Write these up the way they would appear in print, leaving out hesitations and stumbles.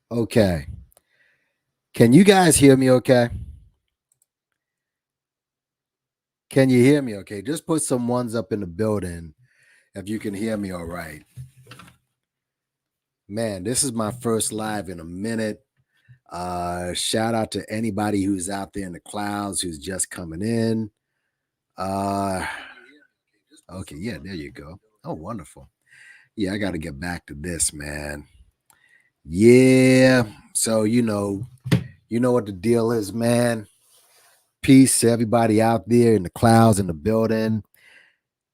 Okay. Can you guys hear me okay? Can you hear me okay? Just put some ones up in the building if you can hear me all right. Man, this is my first live in a minute. Shout out to anybody who's out there in the clouds who's just coming in. Uh okay, yeah, there you go. Oh, wonderful. Yeah, I got to get back to this, man. Yeah. So, you know what the deal is, man. Peace to everybody out there in the clouds in the building.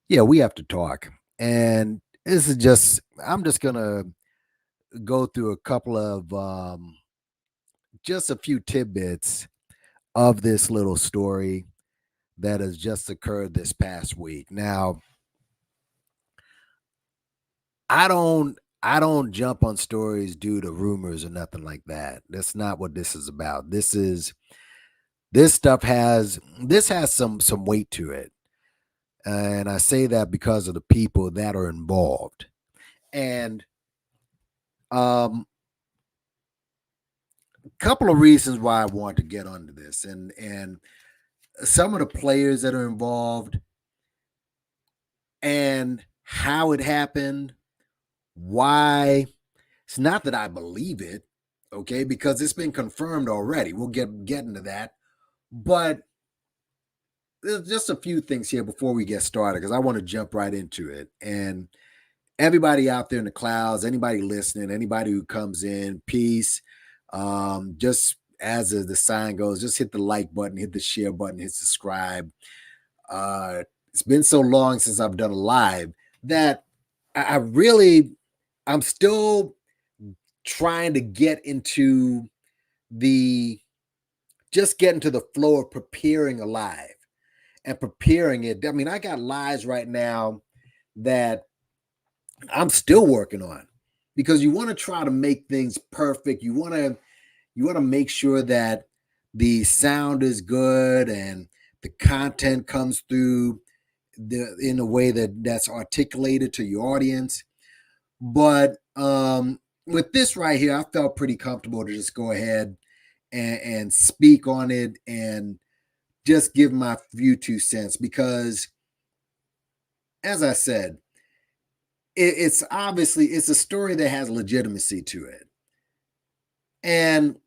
Yeah, we have to talk. And this is just, I'm just going to go through a couple of, just a few tidbits of this little story that has just occurred this past week. Now, I don't jump on stories due to rumors or nothing like that. That's not what this is about. This has some weight to it. And I say that because of the people that are involved. And um couple of reasons why I want to get onto this, and some of the players that are involved and how it happened, why. It's not that I believe it, okay, because it's been confirmed already. We'll get into that. But there's just a few things here before we get started because I want to jump right into it. And everybody out there in the clouds, anybody listening, anybody who comes in, peace. Just as the sign goes, just hit the like button, hit the share button, hit subscribe. It's been so long since I've done a live that I really, I'm still trying to the, get into the flow of preparing a live and preparing it. I mean, I got lives right now that I'm still working on because you want to try to make things perfect. You want to make sure that the sound is good and the content comes through in a way that's articulated to your audience. But with this right here, I felt pretty comfortable to just go ahead and speak on it and just give my few 2 cents because, as I said, it's obviously it's a story that has legitimacy to it. And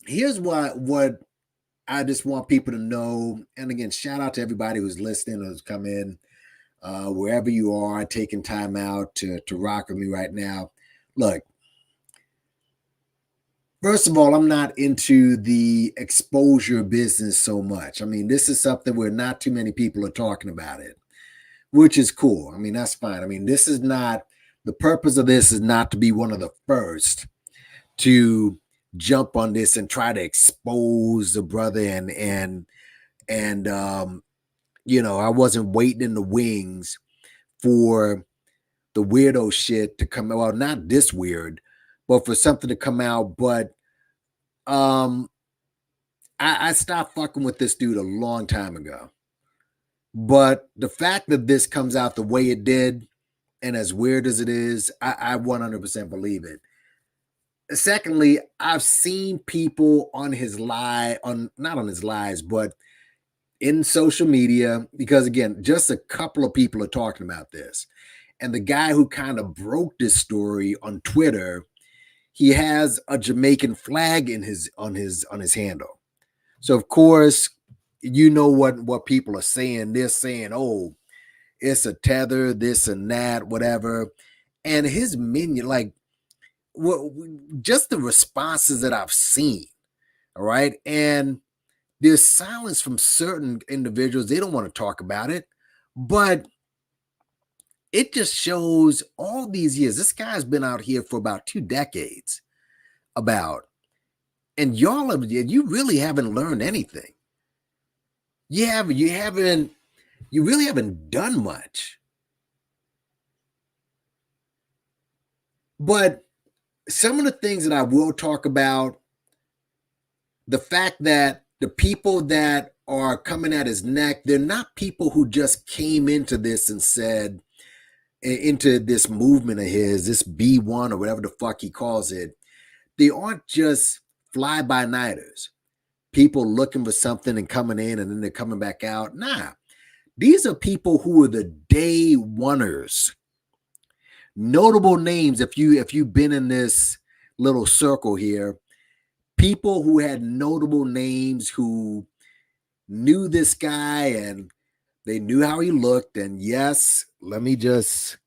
here's what I just want people to know. And again, shout out to everybody who's listening, who's come in, wherever you are, taking time out to rock with me right now. Look, first of all, I'm not into the exposure business so much. I mean, this is something where not too many people are talking about it, which is cool. I mean, that's fine. I mean, this is not the purpose of this is not to be one of the first to jump on this and try to expose the brother and I wasn't waiting in the wings for the weirdo shit to come out. Well, not this weird, but for something to come out. But um I stopped fucking with this dude a long time ago. But the fact that this comes out the way it did, and as weird as it is, I 100% believe it. Secondly, I've seen people on his lie on not on his lies, but in social media, because again, just a couple of people are talking about this. And the guy who kind of broke this story on Twitter, he has a Jamaican flag in his on his handle. So of course, you know what people are saying. They're saying, "Oh, it's a tether, this and that, whatever." And his minion, like, what, just the responses that I've seen, all right, and there's silence from certain individuals. They don't want to talk about it, but it just shows all these years. This guy's been out here for about 2 decades. About and you really haven't learned anything. You really haven't done much. But some of the things that I will talk about, the fact that the people that are coming at his neck, they're not people who just came into this and said, into this movement of his, this B1 or whatever the fuck he calls it. they aren't just fly-by-nighters, people looking for something and coming in and then they're coming back out. Nah, these are people who are the day oneers. Notable names, if you've been in this little circle here, people who had notable names, who knew this guy and they knew how he looked. And yes, let me just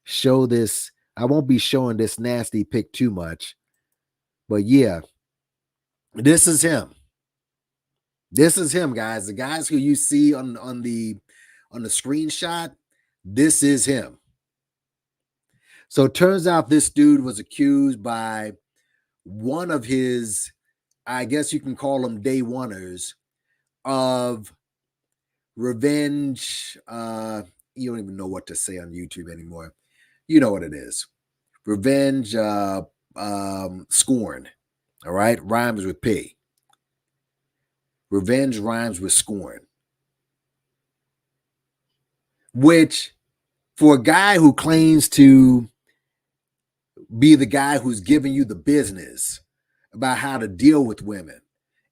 show this. I won't be showing this nasty pic too much, but yeah, this is him. This is him, guys. The guys who you see on the screenshot, this is him. So it turns out this dude was accused by one of his, I guess you can call them day oneers, of revenge. You don't even know what to say on YouTube anymore. You know what it is. Revenge, scorn. All right, rhymes with P. Revenge rhymes with scorn. Which, for a guy who claims to be the guy who's giving you the business about how to deal with women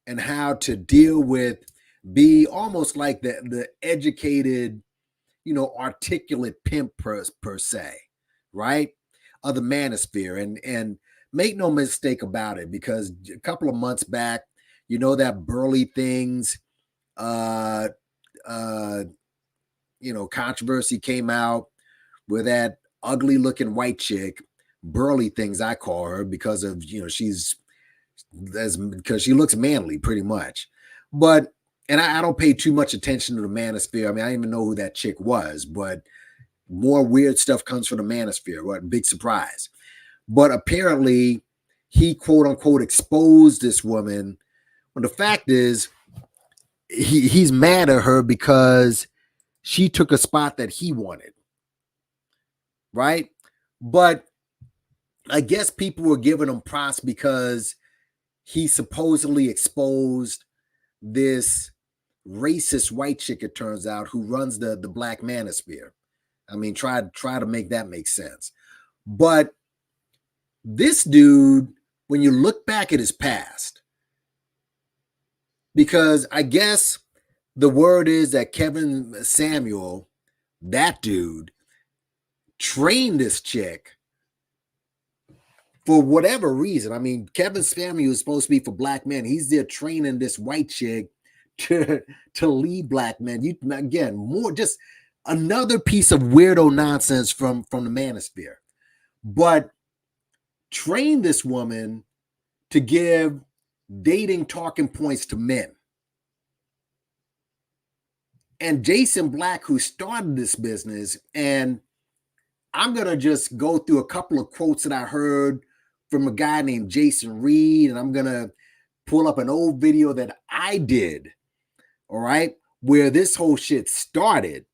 and how to deal with, be almost like the educated, articulate pimp per se, right? Of the manosphere. And make no mistake about it, because a couple of months back, that Burley Things controversy came out where that ugly looking white chick, Burley Things I call her, because of because she looks manly pretty much. But and I don't pay too much attention to the manosphere. I mean, I didn't even know who that chick was, but more weird stuff comes from the manosphere. What big surprise. But apparently he quote unquote exposed this woman. Well, the fact is he's mad at her because she took a spot that he wanted. Right? But I guess people were giving him props because he supposedly exposed this racist white chick, it turns out, who runs the black manosphere. I mean, try to make that make sense. But this dude, when you look back at his past, because I guess the word is that Kevin Samuel, that dude, trained this chick for whatever reason. I mean, Kevin Samuel is supposed to be for black men. He's there training this white chick to lead black men. Again, more just another piece of weirdo nonsense from the manosphere. But train this woman to give dating talking points to men. And Jason Black, who started this business, and I'm going to just go through a couple of quotes that I heard from a guy named Jason Reed, and I'm going to pull up an old video that I did, all right, where this whole shit started,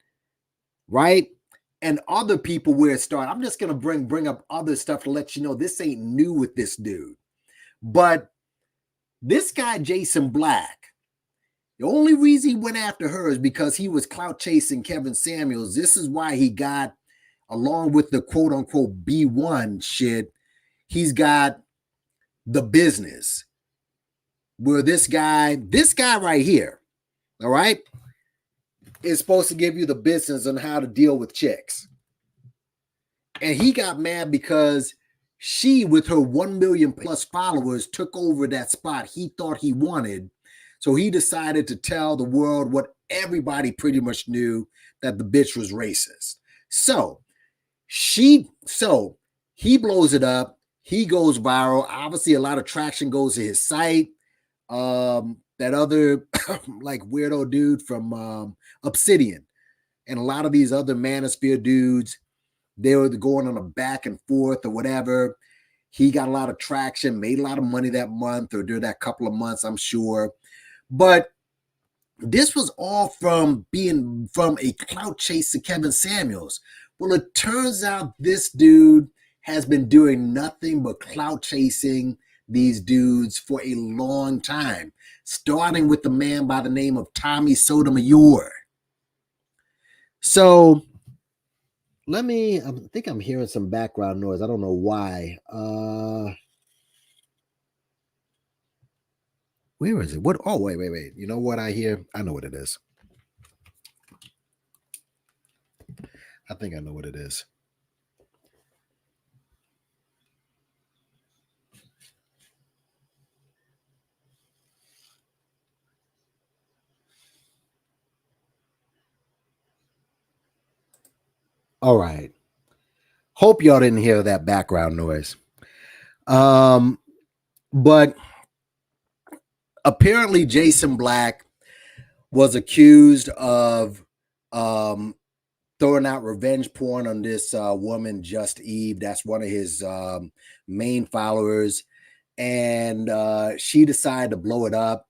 right? And other people where it started. I'm just going to bring up other stuff to let you know this ain't new with this dude. But this guy, Jason Black, the only reason he went after her is because he was clout chasing Kevin Samuels. This is why he got, along with the quote unquote B1 shit, he's got the business. Where this guy right here, all right, is supposed to give you the business on how to deal with chicks. And he got mad because she, with her 1 million plus followers, took over that spot he thought he wanted. So he decided to tell the world what everybody pretty much knew, that the bitch was racist. So he blows it up. He goes viral. Obviously, a lot of traction goes to his site. That other like weirdo dude from Obsidian and a lot of these other manosphere dudes, they were going on a back and forth or whatever. He got a lot of traction, made a lot of money that month or during that couple of months, I'm sure. But this was all from being from a clout chase to Kevin Samuels. Well, it turns out this dude has been doing nothing but clout chasing these dudes for a long time, starting with the man by the name of Tommy Sotomayor. So I think I'm hearing some background noise. I don't know why. Where is it? What? Oh, wait. You know what I hear? I know what it is. I think I know what it is. All right. Hope y'all didn't hear that background noise. But apparently Jason Black was accused of throwing out revenge porn on this woman, Just Eve. That's one of his main followers. And she decided to blow it up.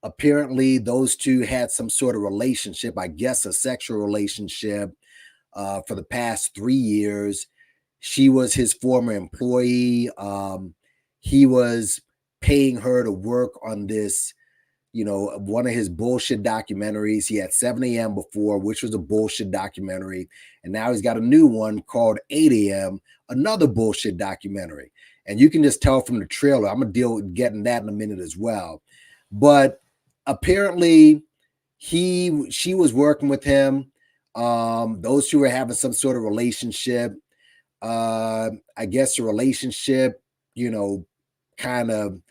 Apparently, those two had some sort of relationship, I guess a sexual relationship, for the past 3 years. She was his former employee. He was paying her to work on this, one of his bullshit documentaries. He had 7 a.m. before, which was a bullshit documentary. And now he's got a new one called 8 a.m., another bullshit documentary. And you can just tell from the trailer. I'm going to deal with getting that in a minute as well. But apparently, she was working with him. Those two were having some sort of relationship. I guess the relationship, kind of,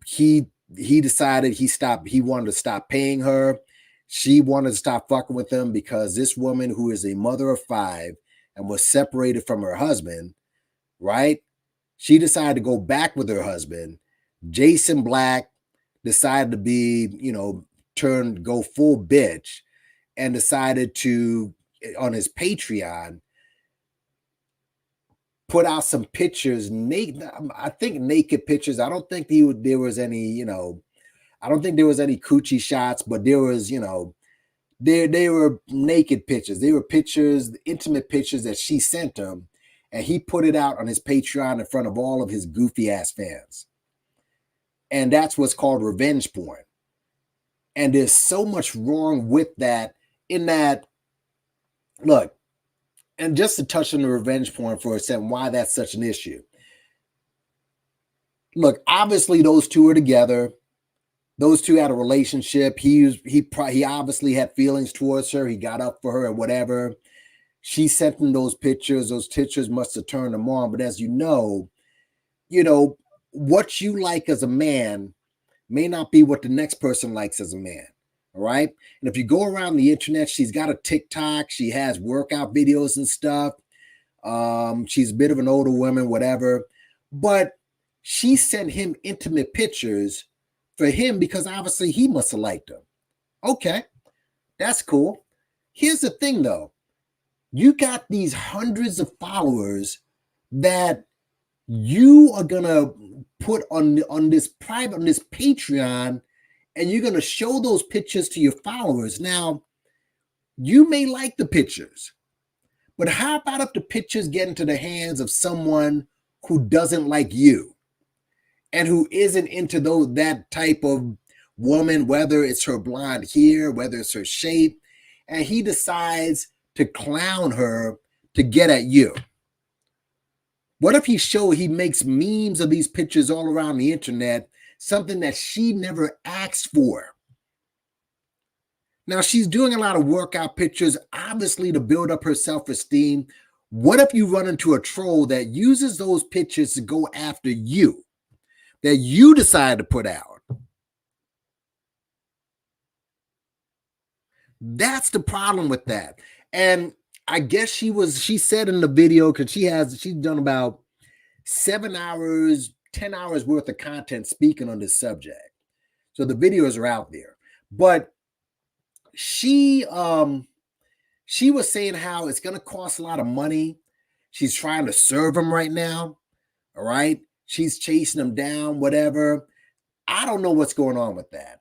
he decided he wanted to stop paying her. She wanted to stop fucking with him because this woman, who is a mother of 5 and was separated from her husband, right? She decided to go back with her husband. Jason Black decided to be, go full bitch and decided to, on his Patreon, put out some pictures, I think naked pictures. I don't think there was any, I don't think there was any coochie shots, but there was, they were naked pictures. They were pictures, intimate pictures that she sent him, and he put it out on his Patreon in front of all of his goofy ass fans. And that's what's called revenge porn. And there's so much wrong with that, in that, look, and just to touch on the revenge porn for a second, why that's such an issue. Look, obviously those two are together. Those two had a relationship. He obviously had feelings towards her. He got up for her and whatever. She sent him those pictures. Those pictures must have turned him on. But as you know, what you like as a man may not be what the next person likes as a man. All right. And if you go around the internet, she's got a TikTok. She has workout videos and stuff. She's a bit of an older woman, whatever. But she sent him intimate pictures for him because obviously he must have liked them. Okay. That's cool. Here's the thing, though. You got these hundreds of followers that you are going to put on this Patreon, and you're going to show those pictures to your followers. Now, you may like the pictures, but how about if the pictures get into the hands of someone who doesn't like you and who isn't into that type of woman, whether it's her blonde hair, whether it's her shape, and he decides to clown her to get at you? What if he makes memes of these pictures all around the internet, something that she never asked for? Now, she's doing a lot of workout pictures, obviously to build up her self-esteem. What if you run into a troll that uses those pictures to go after you, that you decide to put out? That's the problem with that. And I guess she said in the video, because she's done about 7 hours, 10 hours worth of content speaking on this subject. So the videos are out there. But she was saying how it's going to cost a lot of money. She's trying to serve him right now. All right. She's chasing him down, whatever. I don't know what's going on with that.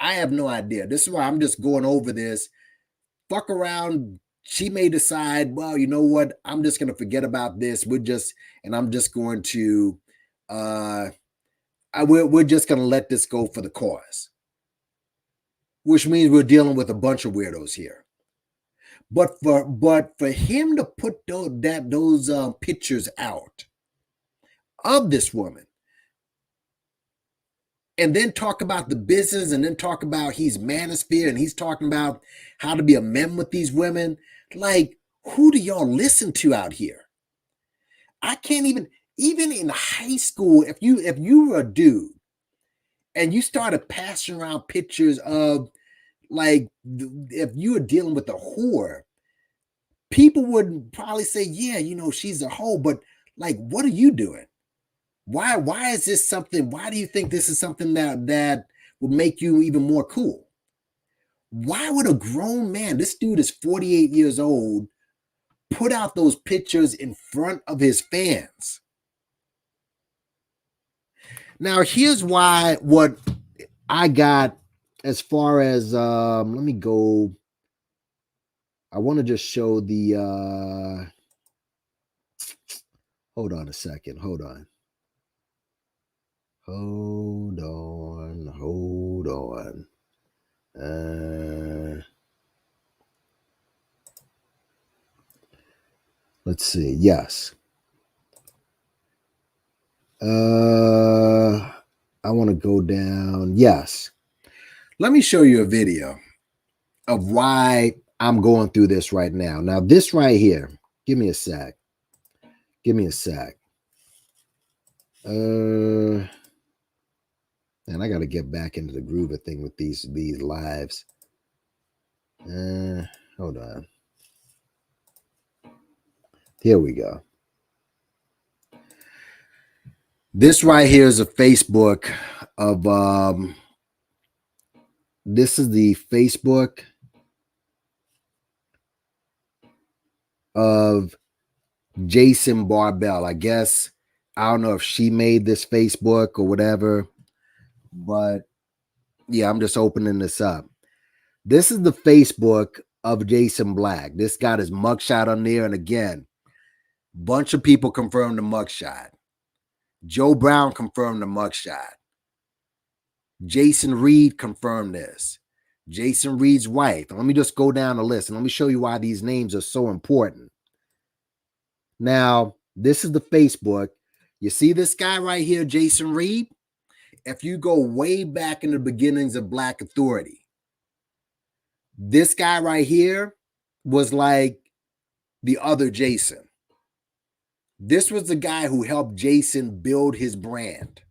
I have no idea. This is why I'm just going over this. Fuck around. She may decide, well, you know what? I'm just going to forget about this. I'm just going to, we're just going to let this go for the cause. Which means we're dealing with a bunch of weirdos here. But for him to put those pictures out of this woman, and then talk about the business, and then talk about he's manosphere, and he's talking about how to be a man with these women. Like, who do y'all listen to out here? I can't even in high school, if you were a dude and you started passing around pictures of, like, if you were dealing with a whore, people would probably say, yeah, she's a hoe, but like, what are you doing? Why is this something? Why do you think this is something that would make you even more cool? Why would a grown man, this dude is 48 years old, put out those pictures in front of his fans? Now, here's what I got as far as, let me go. I want to just show the, hold on a second. Hold on. Let's see. Yes. I want to go down. Yes. Let me show you a video of why I'm going through this right now. Now, this right here, give me a sec. Give me a sec. And I got to get back into the groove of thing with these lives. Hold on. Here we go. This right here is a Facebook of, this is the Facebook of Jason Barbell. I guess, I don't know if she made this Facebook or whatever, but yeah, I'm just opening this up. This is the Facebook of Jason Black. This got his mugshot on there. And again, bunch of people confirmed the mugshot. Joe Brown confirmed the mugshot. Jason Reed confirmed this. Jason Reed's wife. Let me just go down the list and let me show you why these names are so important. Now, this is the Facebook. You see this guy right here, Jason Reed? If you go way back in the beginnings of Black Authority, this guy right here was like the other Jason. This was the guy who helped Jason build his brand.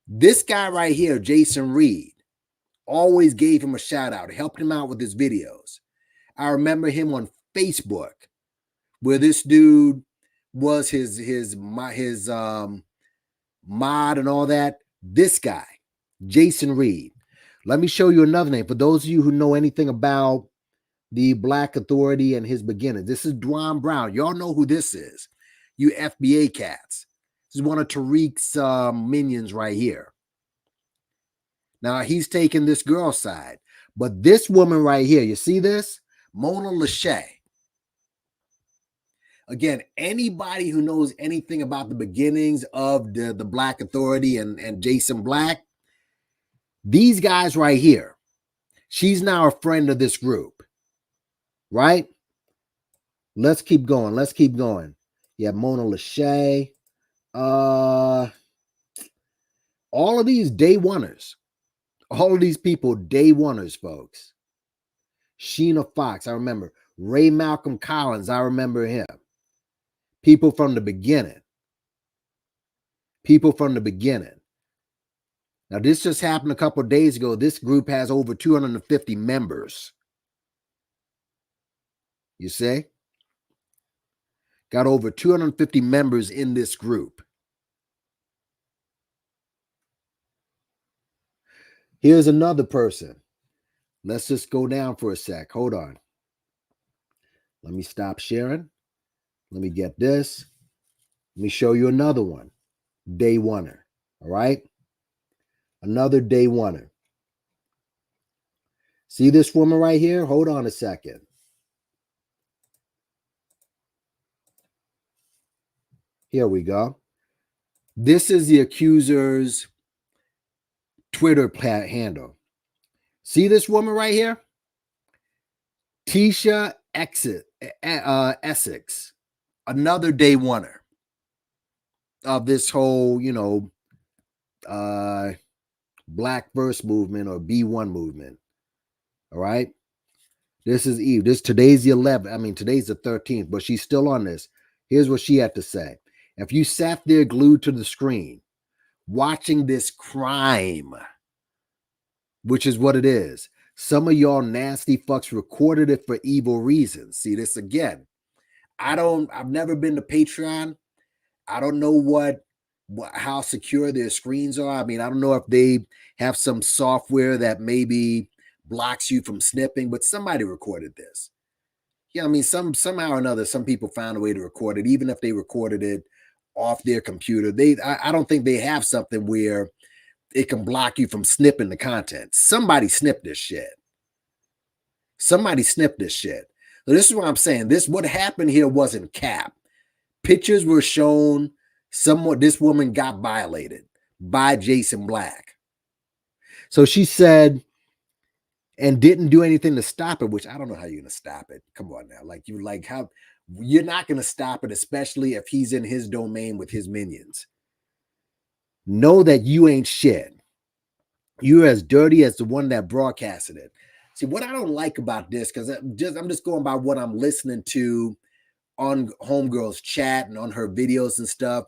This guy right here, Jason Reed, always gave him a shout out, helped him out with his videos. I remember him on Facebook, where this dude was his mod and all that. This guy, Jason Reed. Let me show you another name. For those of you who know anything about the Black Authority and his beginnings, this is Dwan Brown. Y'all know who this is, you FBA cats. This is one of Tariq's minions right here. Now, he's taking this girl's side. But this woman right here, you see this? Mona Lachey. Again, anybody who knows anything about the beginnings of the Black Authority and Jason Black, these guys right here, she's now a friend of this group, right? Let's keep going. Let's keep going. Yeah, Mona Lachey. All of these day oneers. All of these people, day oneers, folks. Sheena Fox, I remember. Ray Malcolm Collins, I remember him. People from the beginning. People from the beginning. Now, this just happened a couple of days ago. This group has over 250 members. You see? Got over 250 members in this group. Here's another person. Let's just go down for a sec. Hold on. Let me stop sharing. Let me get this. Let me show you another one. Day oneer. All right? Another day oneer. See this woman right here? Hold on a second. Here we go. This is the accuser's Twitter handle. See this woman right here? Tisha Essex. Another day oneer of this whole, Black First movement or B1 movement. All right. This is Eve. Today's the 11th. I mean, today's the 13th, but she's still on this. Here's what she had to say. If you sat there glued to the screen, watching this crime, which is what it is, some of y'all nasty fucks recorded it for evil reasons. See this again. I've never been to Patreon. I don't know how secure their screens are. I mean, I don't know if they have some software that maybe blocks you from snipping, but somebody recorded this. Yeah, I mean, somehow or another, some people found a way to record it, even if they recorded it off their computer. I don't think they have something where it can block you from snipping the content. Somebody snipped this shit. Somebody snipped this shit. So this is what I'm saying. What happened here wasn't cap. Pictures were shown. This woman got violated by Jason Black. So she said, and didn't do anything to stop it, which I don't know how you're gonna stop it. Come on now. You're not gonna stop it, especially if he's in his domain with his minions. Know that you ain't shit. You're as dirty as the one that broadcasted it. See, what I don't like about this, because I'm just going by what I'm listening to on Homegirl's chat and on her videos and stuff.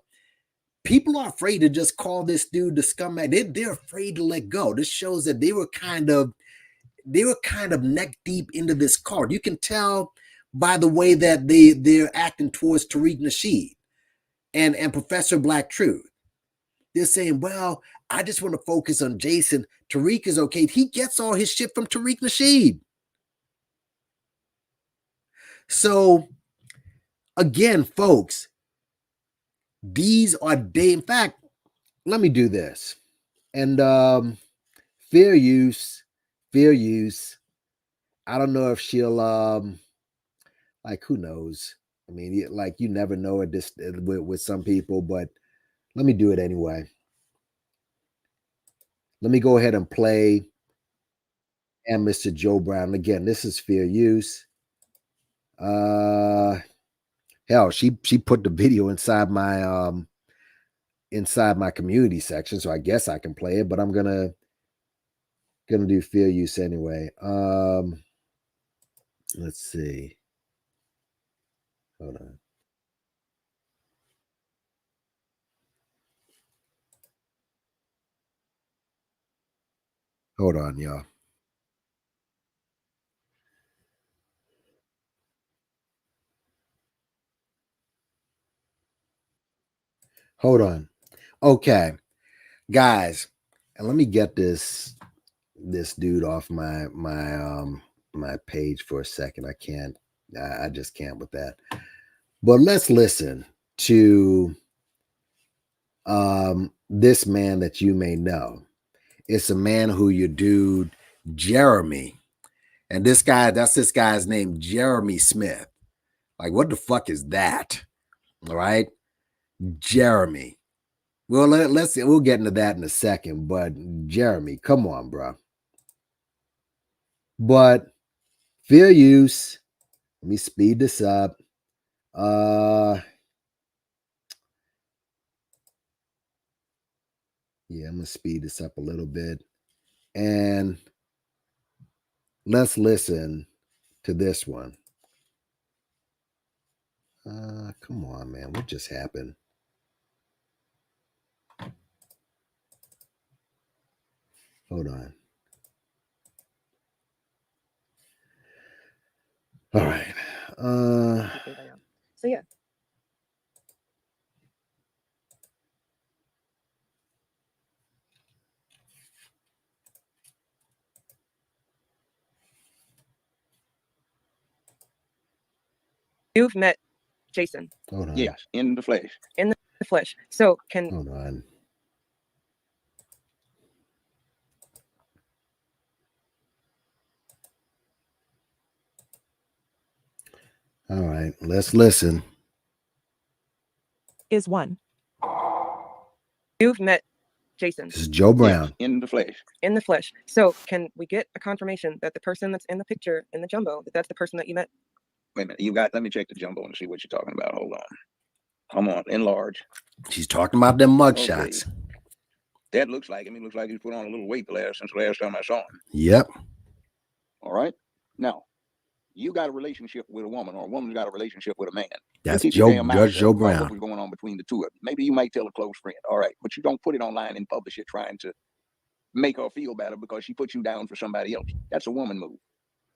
People are afraid to just call this dude the scumbag. They're afraid to let go. This shows that they were kind of neck deep into this card. You can tell by the way that they're acting towards Tariq Nasheed and Professor Black Truth. They're saying, well, I just want to focus on Jason. Tariq is okay. He gets all his shit from Tariq Nasheed. So, again, folks, these are in fact, let me do this. And fair use. I don't know if she'll who knows? I mean, you never know at this with some people, but let me do it anyway. Let me go ahead and play and Mr. Joe Brown. Again, this is fair use. Hell, she put the video inside my community section, so I guess I can play it, but I'm gonna do fair use anyway. Let's see. Hold on. Hold on, y'all. Hold on. Okay, guys, and let me get this dude off my page for a second. I just can't with that. But let's listen to this man that you may know. It's a man who your dude Jeremy, and this guy's name, Jeremy Smith. Like, what the fuck is that? All right, Jeremy. Well, let's see. We'll get into that in a second. But Jeremy, come on, bro. But fair use. Let me speed this up. Yeah, I'm gonna speed this up a little bit, and let's listen to this one. Come on, man. What just happened? Hold on. All right. So yeah. You've met Jason. Hold on. Yes, in the flesh. In the flesh. So Hold on. All right, let's listen. Is one. You've met Jason. This is Joe Brown. Yes, in the flesh. In the flesh. So can we get a confirmation that the person that's in the picture in the jumbo, that's the person that you met? Wait a minute. Let me check the jumbo and see what you're talking about. Hold on. Come on, enlarge. She's talking about them mugshots. Okay. That looks like him. He looks like he's put on a little weight since the last time I saw him. Yep. All right. Now, you got a relationship with a woman, or a woman's got a relationship with a man. That's Keep your damn mouth Judge shut Joe about Brown. what was going on between the two of them. Maybe you might tell a close friend. All right, but you don't put it online and publish it trying to make her feel better because she put you down for somebody else. That's a woman move.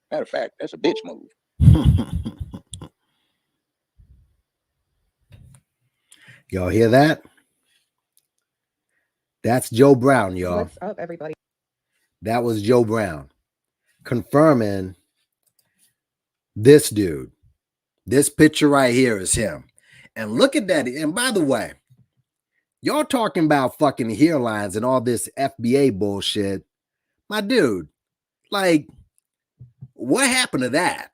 Matter of fact, that's a bitch move. Y'all hear that? That's Joe Brown, y'all. What's up, everybody? That was Joe Brown confirming this dude. This picture right here is him. And look at that. And by the way, y'all talking about fucking hairlines and all this FBA bullshit. My dude, like, what happened to that?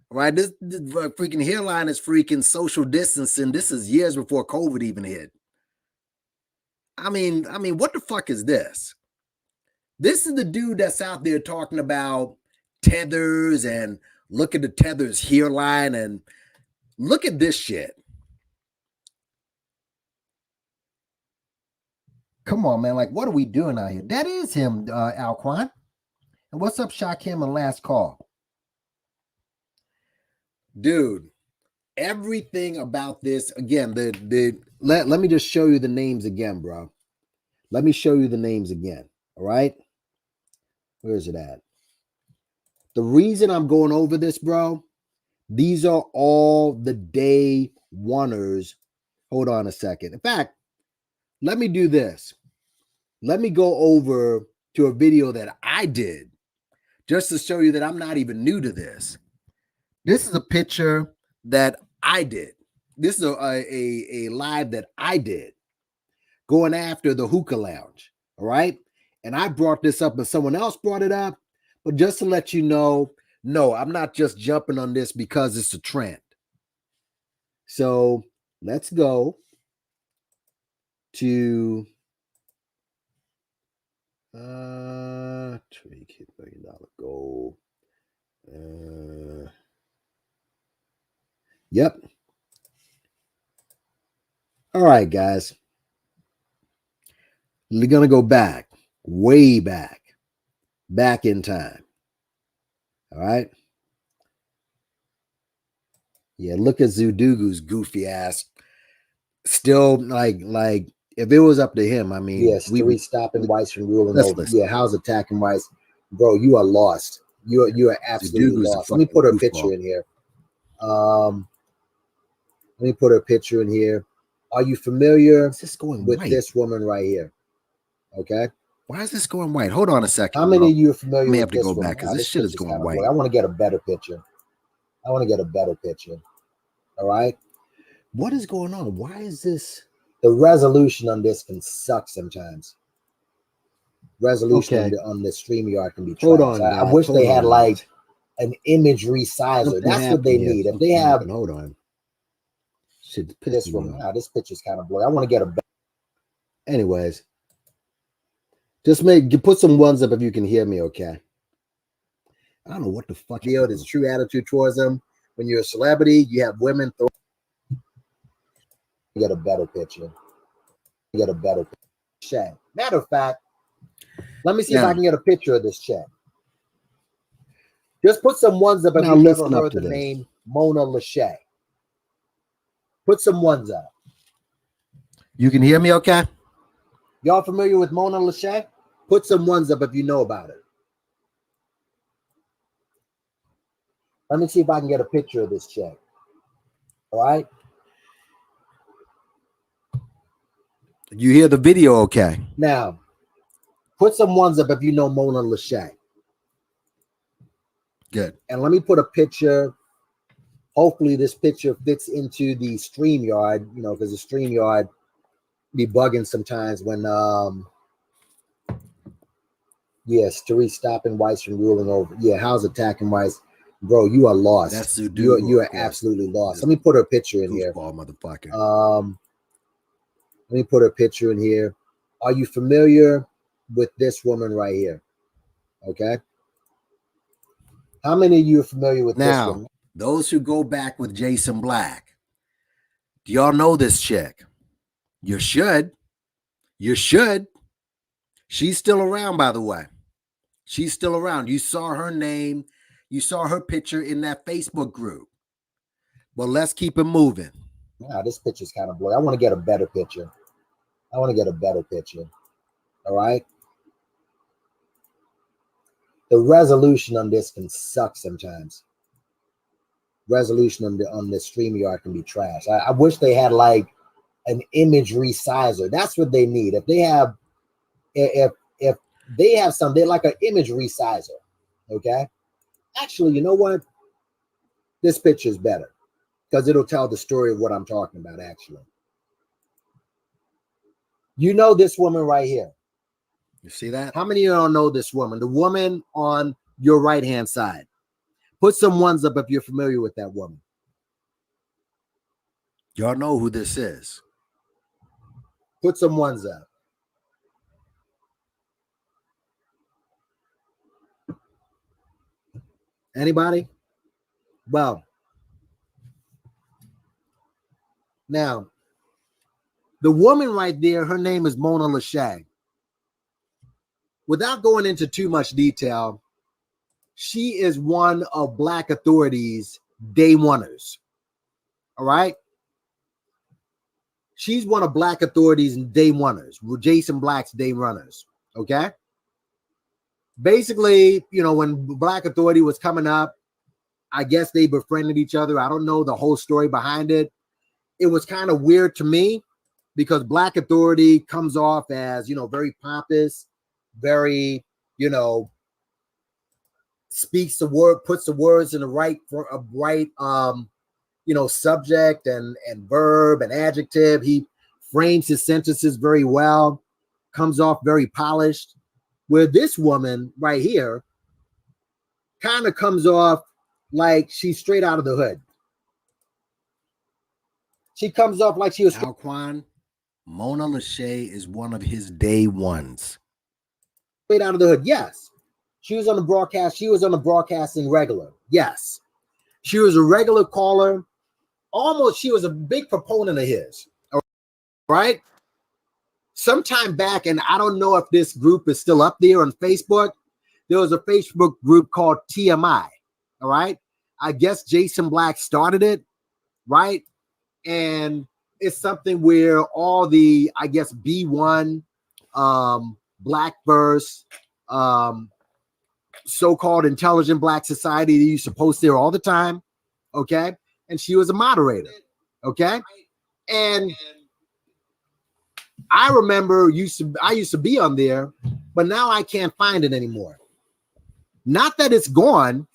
Right? This freaking hairline is freaking social distancing. This is years before COVID even hit. I mean, what the fuck is this? This is the dude that's out there talking about tethers and look at the tethers hairline and look at this shit. Come on, man. Like, what are we doing out here? That is him, Alquan. And what's up, Shakim and Last Call? Dude, everything about this, again, let me just show you the names again, bro. Let me show you the names again. All right. Where is it at? The reason I'm going over this, bro, these are all the day oneers. Hold on a second. In fact, let me do this. Let me go over to a video that I did just to show you that I'm not even new to this. This is a picture that I did. This is a live that I did going after the hookah lounge. All right. And I brought this up and someone else brought it up. But just to let you know, no, I'm not just jumping on this because it's a trend. So let's go to $3 million goal. Yep. All right, guys. We're going to go back, way back in time. All right. Yeah, look at Zudugu's goofy ass. Still, like if it was up to him, I mean, yes, we stopping Weiss from ruling over. Listen. Yeah, how's attacking Weiss, bro? You are lost. You are absolutely lost. Let me put a picture in here. Let me put a picture in here. Are you familiar with this woman right here? Okay. Why is this going white? Hold on a second. How many of you are familiar with have this? To go back because this shit is going white. I want to get a better picture. All right. What is going on? Why is this? The resolution on this can suck sometimes. Resolution on the StreamYard can be trash. Hold on, I wish they had like an image resizer. That's what they need. If they have, hold on. Shit, this one. Wow, this picture's kind of blurry. I want to get a. Anyways, just put some ones up if you can hear me. Okay. I don't know what the fuck. His true attitude towards them. When you're a celebrity, you have women. Get a better picture. Check. Matter of fact, let me see if I can get a picture of this check. Just put some ones up if you've ever heard the name Mona Lachey. Put some ones up. You can hear me okay? Y'all familiar with Mona Lachey? Put some ones up if you know about it. Let me see if I can get a picture of this check. All right. You hear the video okay? Now, put some ones up if you know Mona Lachey. Good. And let me put a picture. Hopefully this picture fits into the StreamYard, you know, because the StreamYard be bugging sometimes when yes, Tariq stopping Weiss from ruling over. Yeah, how's attacking Weiss? Bro, you are lost. That's you are absolutely lost. Let me put a picture in here. Motherfucker. Let me put a picture in here. Are you familiar with this woman right here? Okay. How many of you are familiar with this woman? Those who go back with Jason Black, do y'all know this chick? You should. You should. She's still around, by the way. She's still around. You saw her name. You saw her picture in that Facebook group. But let's keep it moving. Nah, this picture's kind of blurry. I want to get a better picture. All right. The resolution on this can suck sometimes. Resolution on the StreamYard can be trash. I wish they had like an image resizer. That's what they need. If they have something like an image resizer, okay? Actually, you know what? This picture is better because it'll tell the story of what I'm talking about, actually. You know this woman right here. You see that? How many of y'all know this woman? The woman on your right-hand side. Put some ones up if you're familiar with that woman. Y'all know who this is. Put some ones up. Anybody? Well, now, the woman right there, her name is Mona Lachey. Without going into too much detail, she is one of Black Authority's day oneers. All right? She's one of Black Authority's day oneers, Jason Black's day runners. Okay? Basically, you know, when Black Authority was coming up, I guess they befriended each other. I don't know the whole story behind it. It was kind of weird to me because Black Authority comes off as, you know, very pompous, very, you know, speaks the word, puts the words in the right, you know, subject and verb and adjective. He frames his sentences very well, comes off very polished. Where this woman right here kind of comes off like she's straight out of the hood. She comes off like she was. Alquan, Mona Lachey is one of his day ones. Straight out of the hood, yes. She was on the broadcast. She was on the broadcasting regular, yes. She was a regular caller. Almost, she was a big proponent of his, all right? Sometime back, and I don't know if this group is still up there on Facebook, there was a Facebook group called TMI, all right? I guess Jason Black started it, right? And it's something where all the, I guess, B1, Blackverse, so-called intelligent Black society, they used to post there all the time, okay? And she was a moderator, okay? And I remember I used to be on there, but now I can't find it anymore. Not that it's gone,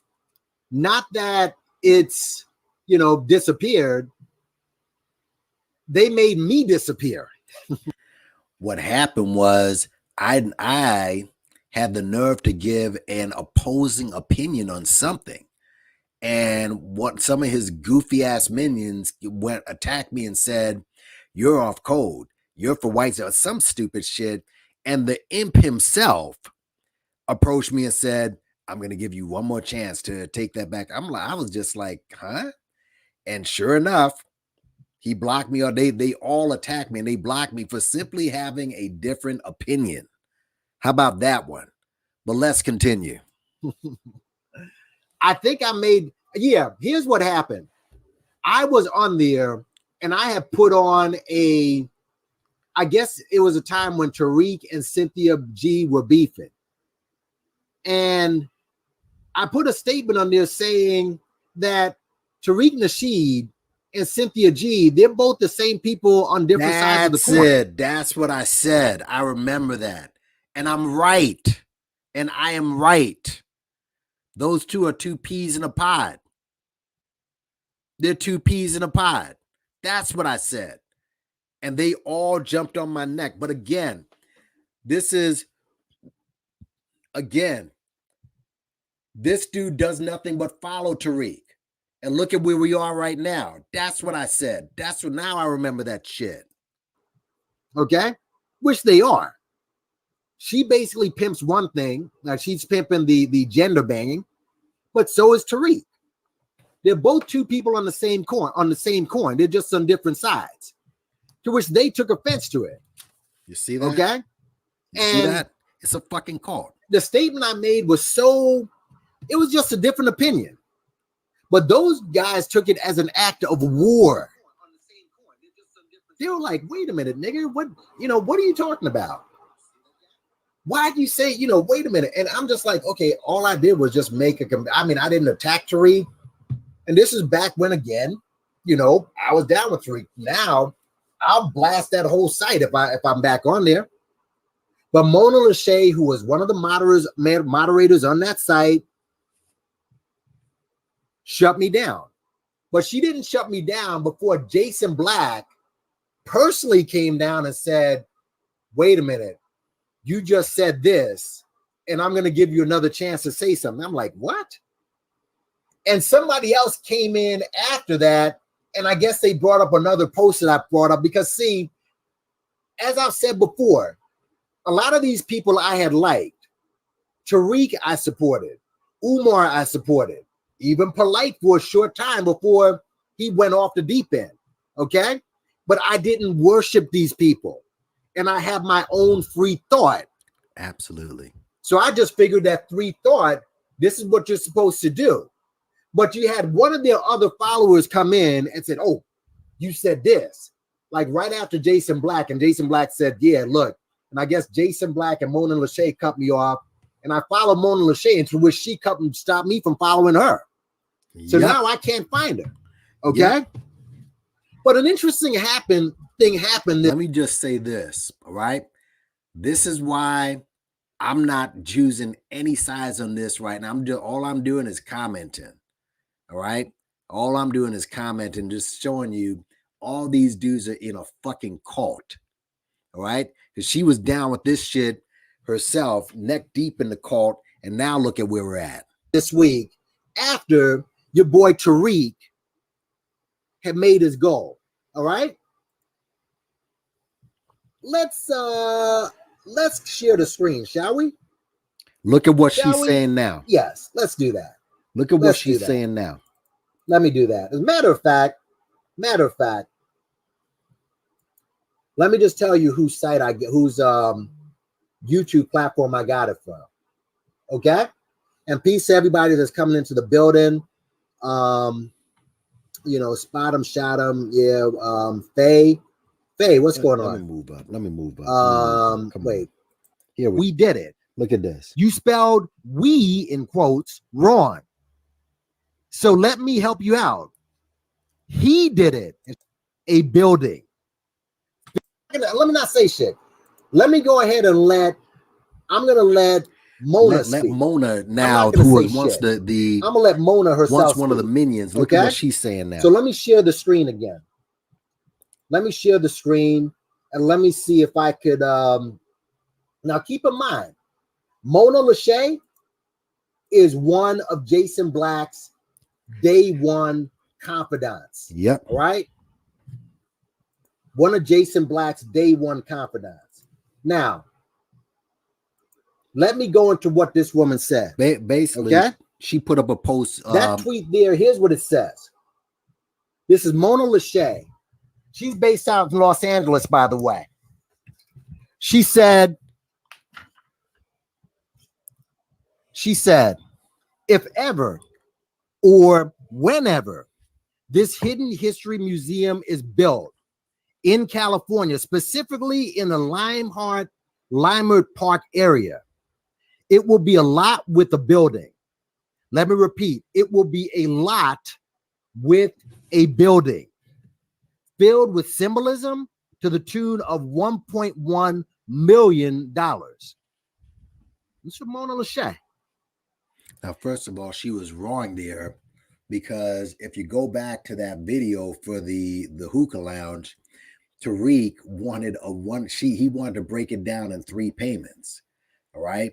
not that it's, you know, disappeared. They made me disappear. What happened was I had the nerve to give an opposing opinion on something. And what some of his goofy ass minions attacked me and said, "You're off code. You're for whites," or some stupid shit. And the imp himself approached me and said, "I'm going to give you one more chance to take that back." I was just like, huh? And sure enough, he blocked me, or they all attacked me, and they blocked me for simply having a different opinion. How about that one? But let's continue. I think here's what happened. I was on there and I had put on I guess it was a time when Tariq and Cynthia G were beefing. And I put a statement on there saying that Tariq Nasheed and Cynthia G, they're both the same people on different sides of the coin. That's it. That's what I said. I remember that. And I'm right. And I am right. Those two are two peas in a pod. They're two peas in a pod. That's what I said. And they all jumped on my neck. But again, this dude does nothing but follow Tariq. And look at where we are right now. That's what I said. Now I remember that shit. Okay? Which they are. She basically pimps one thing. Now she's pimping the gender banging, but so is Tariq. They're both two people on the same coin. They're just on different sides. To which they took offense to it. You see that? Okay? You see that? It's a fucking cult. The statement I made was it was just a different opinion. But those guys took it as an act of war. They were like, wait a minute, nigga, what are you talking about? Why'd you say, wait a minute? And I'm just like, okay, all I did was just make I didn't attack Tariq. And this is back when, again, I was down with Tariq. Now, I'll blast that whole site if I'm back on there. But Mona Lachey, who was one of the moderators on that site, shut me down. But she didn't shut me down before Jason Black personally came down and said, wait a minute, you just said this, and I'm going to give you another chance to say something. I'm like, what? And somebody else came in after that, and I guess they brought up another post that I brought up because, see, as I've said before, a lot of these people I had liked. Tariq I supported. Umar I supported. Even Polite for a short time before he went off the deep end, okay? But I didn't worship these people, and I have my own free thought. Absolutely. So I just figured that free thought, this is what you're supposed to do. But you had one of their other followers come in and said, oh, you said this. Like right after Jason Black, and Jason Black said, yeah, look. And I guess Jason Black and Mona Lachey cut me off, and I followed Mona Lachey, into which she stopped me from following her. So now I can't find her. Okay. Yep. But an interesting thing happened. Let me just say this, all right? This is why I'm not choosing any sides on this right now. All I'm doing is commenting. All right. All I'm doing is commenting, just showing you all these dudes are in a fucking cult. All right. Because she was down with this shit herself, neck deep in the cult. And now look at where we're at. This week, after your boy Tariq had made his goal. All right. Let's share the screen, shall we? Look at what she's saying now. Yes, let's do that. Look at what she's saying now. Let me do that. As a matter of fact, let me just tell you whose YouTube platform I got it from. Okay? And peace to everybody that's coming into the building. Spot 'em, shot 'em. Yeah. Faye, what's going on? Let me move up. Wait. Here we did it. Look at this. You spelled we in quotes wrong. So let me help you out. He did it. A building. Let me not say shit. Let me go ahead and I'm gonna let Mona let Mona now, who wants the I'm gonna let Mona herself wants one of the minions. Look at what she's saying now. So let me share the screen again. Let me share the screen and let me see if I could now keep in mind, Mona Lachey is one of Jason Black's day one confidants. Yep. All right. One of Jason Black's day one confidants. Now, let me go into what this woman said. Basically, okay? She put up a post. That tweet there, here's what it says. This is Mona Lachey. She's based out in Los Angeles, by the way. She said, if ever or whenever this hidden history museum is built in California, specifically in the Limert Park area, it will be a lot with a building. Let me repeat, it will be a lot with a building filled with symbolism to the tune of $1.1 million. This is Mona Lachey. Now, first of all, she was wrong there, because if you go back to that video for the hookah lounge, Tariq wanted he wanted to break it down in 3 payments. All right.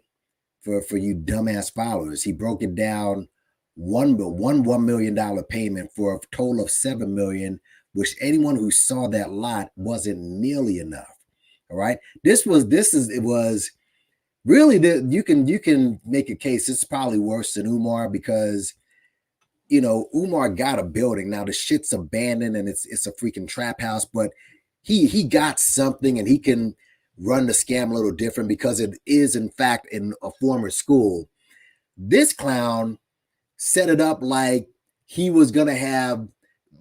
For you dumbass followers, he broke it down $1 million payment for a total of $7 million, which anyone who saw that lot wasn't nearly enough. All right. It was really you can make a case it's probably worse than Umar, because Umar got a building. Now the shit's abandoned and it's a freaking trap house, but he got something, and he can run the scam a little different because it is, in fact, in a former school. This clown set it up like he was going to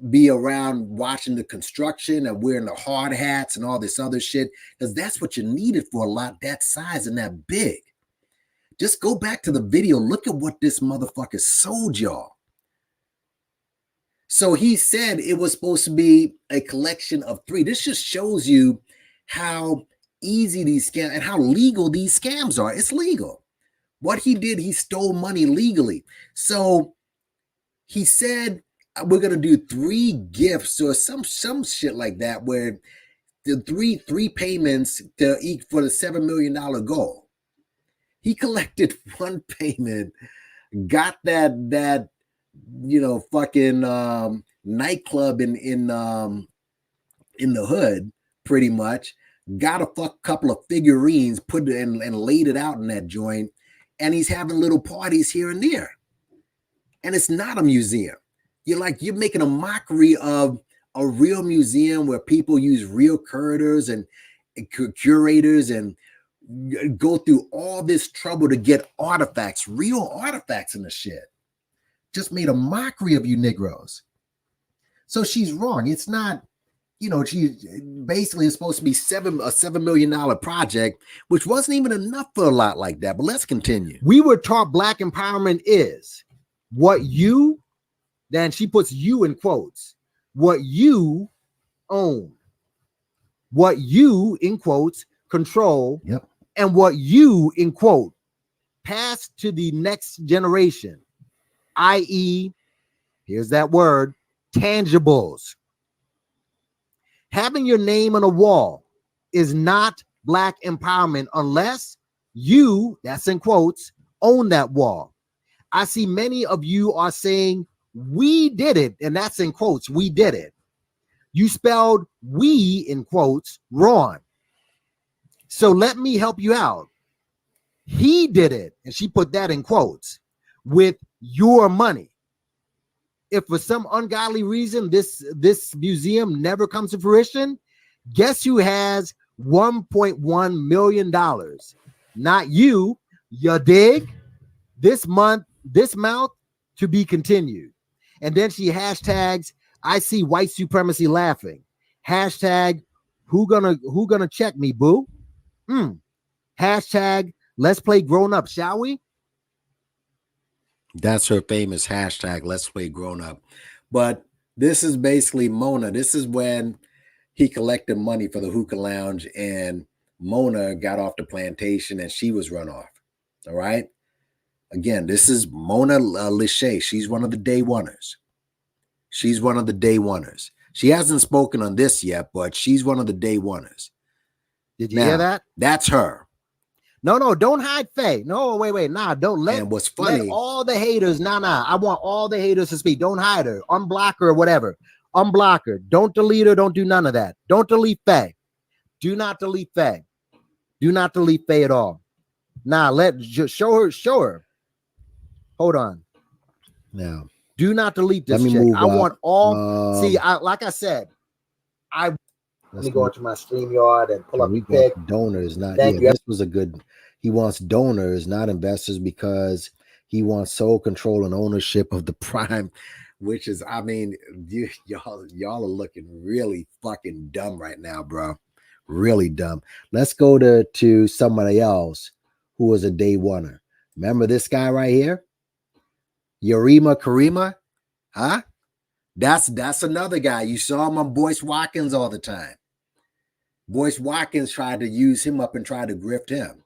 be around watching the construction and wearing the hard hats and all this other shit, because that's what you needed for a lot that size and that big. Just go back to the video. Look at what this motherfucker sold y'all. So he said it was supposed to be a collection of 3. This just shows you how easy these scams and how legal these scams are. It's legal. What he did, he stole money legally. So he said, we're going to do 3 gifts or some shit like that, where the three payments to eat for the $7 million goal. He collected 1 payment, got that fucking nightclub in the hood, pretty much, got a couple of figurines, put it and laid it out in that joint, and he's having little parties here and there. And it's not a museum. You're making a mockery of a real museum where people use real curators and curators and go through all this trouble to get artifacts, real artifacts in the shit. Just made a mockery of you Negroes. So she's wrong. It's not, she basically is supposed to be a $7 million project, which wasn't even enough for a lot like that. But let's continue. We were taught Black empowerment is what you, then she puts you in quotes, what you own, what you, in quotes, control, yep, and what you, in quote, pass to the next generation, i.e., here's that word, tangibles. Having your name on a wall is not Black empowerment unless you, that's in quotes, own that wall. I see many of you are saying, we did it, and that's in quotes, we did it. You spelled we, in quotes, wrong. So let me help you out. He did it, and she put that in quotes, with your money. If for some ungodly reason this museum never comes to fruition, guess who has $1.1 million? Not you. You dig? This month to be continued. And then she hashtags, I see white supremacy laughing. Hashtag, who gonna check me, boo? Hashtag, let's play grown up, shall we? That's her famous hashtag, let's play grown up. But this is basically Mona. This is when he collected money for the hookah lounge and Mona got off the plantation and she was run off. All right. Again, this is Mona Lachey. She's one of the day oneers. She's one of the day oneers. She hasn't spoken on this yet, but she's one of the day oneers. Did you hear that? That's her. No, don't hide Faye. No, wait. Nah, don't let. And what's funny, let all the haters. Nah. I want all the haters to speak. Don't hide her. Unblock her or whatever. Unblock her. Don't delete her. Don't do none of that. Don't delete Faye. Do not delete Faye. Do not delete Faye at all. Nah, just show her. Hold on. Now, do not delete this chick. I want all. See, like I said, let me go into my StreamYard and pull up the pic. Donors, not this was a good. He wants donors, not investors, because he wants sole control and ownership of the prime, which is, I mean, y'all are looking really fucking dumb right now, bro. Really dumb. Let's go to somebody else who was a day oneer. Remember this guy right here? Yarima Karima? Huh? That's another guy. You saw him on Boyce Watkins all the time. Boyce Watkins tried to use him up and try to grift him.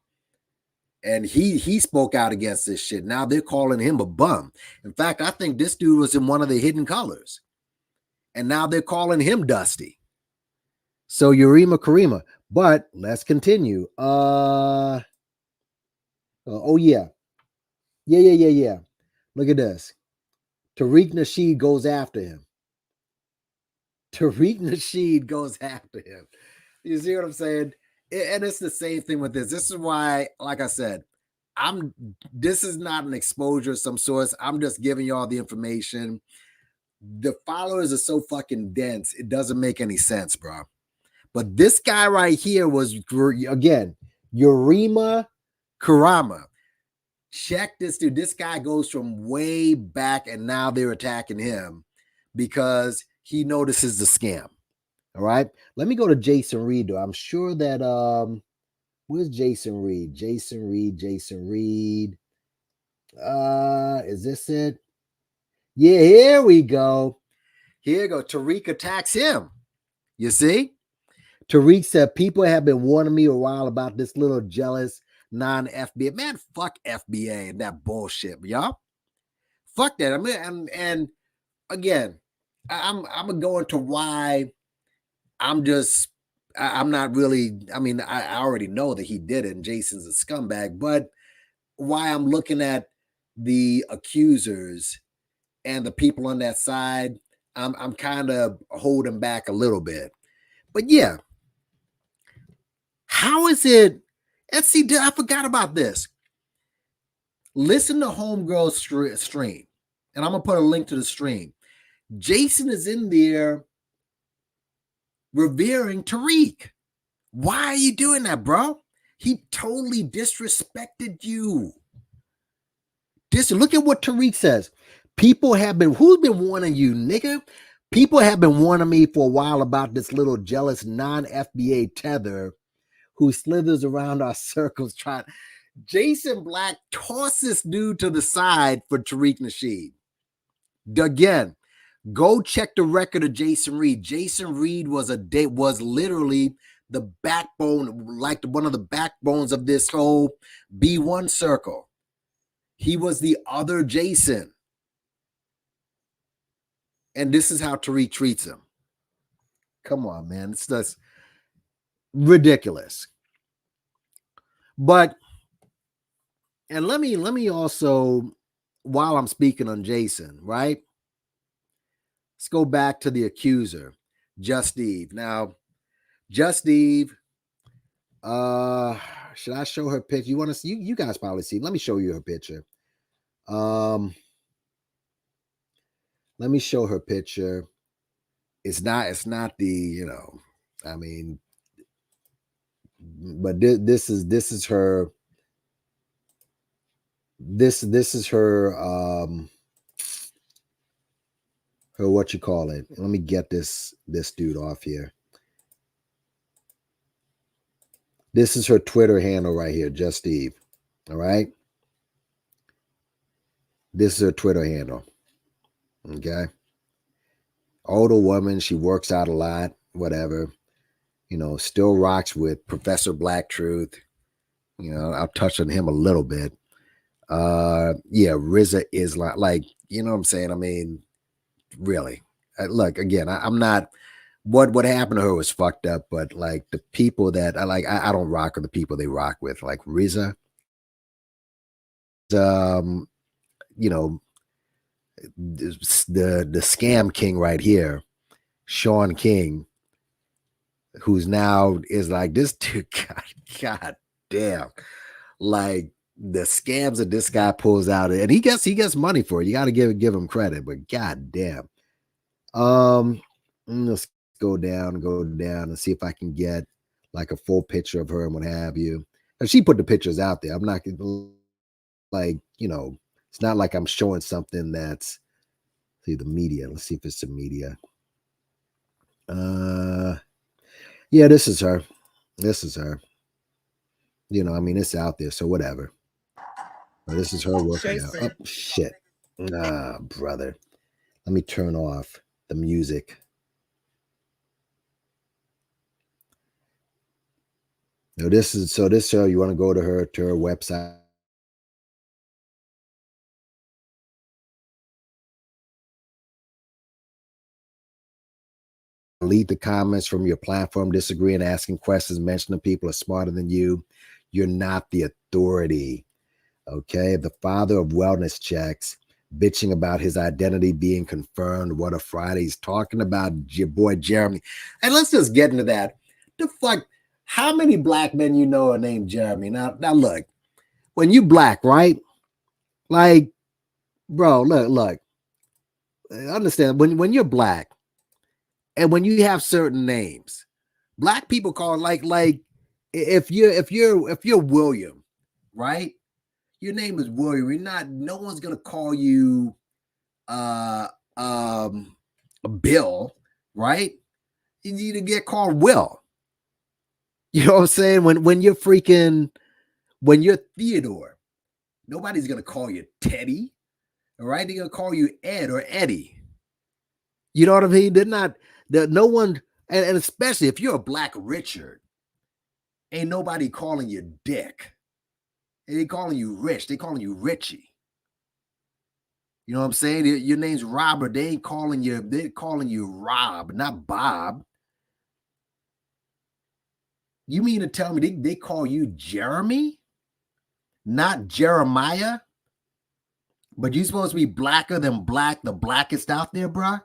And he spoke out against this shit. Now they're calling him a bum. In fact, I think this dude was in one of the hidden colors. And now they're calling him Dusty. So Yarima Karima. But let's continue. Oh yeah. Yeah. Look at this. Tariq Nasheed goes after him. Tariq Nasheed goes after him. You see what I'm saying? And it's the same thing with this. This is why, like I said, this is not an exposure of some source. I'm just giving y'all the information. The followers are so fucking dense. It doesn't make any sense, bro. But this guy right here was, again, Yurima Kurama. Check this dude. This guy goes from way back, and now they're attacking him because he notices the scam. All right. Let me go to Jason Reed, though. I'm sure that where's Jason Reed? Jason Reed. Is this it? Yeah, here we go. Here you go. Tariq attacks him. You see? Tariq said, people have been warning me a while about this little jealous non-FBA. Man, fuck FBA and that bullshit, y'all. Fuck that. I mean, and again, I'm gonna go into why I'm not really, I mean, I already know that he did it and Jason's a scumbag, but why I'm looking at the accusers and the people on that side, I'm kind of holding back a little bit. But yeah, how is it? Let's see, I forgot about this. Listen to Homegirl's stream, and I'm going to put a link to the stream. Jason is in there revering Tariq. Why are you doing that, bro? He totally disrespected you. Look at what Tariq says. People have been, who's been warning you, nigga? People have been warning me for a while about this little jealous non-FBA tether who slithers around our circles trying. Jason Black tossed this dude to the side for Tariq Nasheed. Again, go check the record of Jason Reed. Jason Reed was literally the backbone, like one of the backbones of this whole B1 circle. He was the other Jason. And this is how Tariq treats him. Come on, man. It's just ridiculous. But, and let me also, while I'm speaking on Jason, right? Let's go back to the accuser, Just Eve. Now, Just Eve, should I show her picture? You want to see? You guys probably see. Let me show you her picture. Let me show her picture. It's not the, you know, I mean, but this is her. This is her her what you call it. Let me get this dude off here. This is her Twitter handle right here, Just Eve. All right. This is her Twitter handle. Okay. Older woman, she works out a lot, whatever. You know, still rocks with Professor Black Truth. You know, I'll touch on him a little bit. Yeah, RZA is like, you know what I'm saying? I mean, really. Look, again, I'm not, what happened to her was fucked up, but like the people that I like, I don't rock with the people they rock with, like RZA. You know, the scam king right here, Sean King, who's now is like this dude. God damn, like the scams that this guy pulls out, and he gets money for it. You got to give him credit, but god damn. Let's go down and see if I can get like a full picture of her and what have you. And she put the pictures out there. I'm not like, you know, it's not like I'm showing something that's, see the media. Let's see if it's the media. Yeah, this is her. This is her. You know, I mean, it's out there, so whatever. But this is her working out. Oh, shit. Nah, brother. Let me turn off the music. No, this is, so this you want to go to her website. Delete the comments from your platform, disagreeing, asking questions, mentioning people are smarter than you. You're not the authority. Okay. The father of wellness checks, bitching about his identity being confirmed. What a Friday. He's talking about your boy Jeremy. And let's just get into that. The fuck, how many black men you know are named Jeremy? Now look, when you black, right? Like, bro, look. Understand when you're black, and when you have certain names, Black people call like if you're William, right? Your name is William. You're not. No one's gonna call you Bill, right? You need to get called Will. You know what I'm saying? When you're Theodore, nobody's gonna call you Teddy. All right, they're gonna call you Ed or Eddie. You know what I mean? No one, and especially if you're a Black Richard, ain't nobody calling you Dick. They calling you Rich. They calling you Richie. You know what I'm saying? Your name's Robert. They're calling you Rob, not Bob. You mean to tell me they call you Jeremy, not Jeremiah? But you supposed to be blacker than black, the blackest out there, bruh?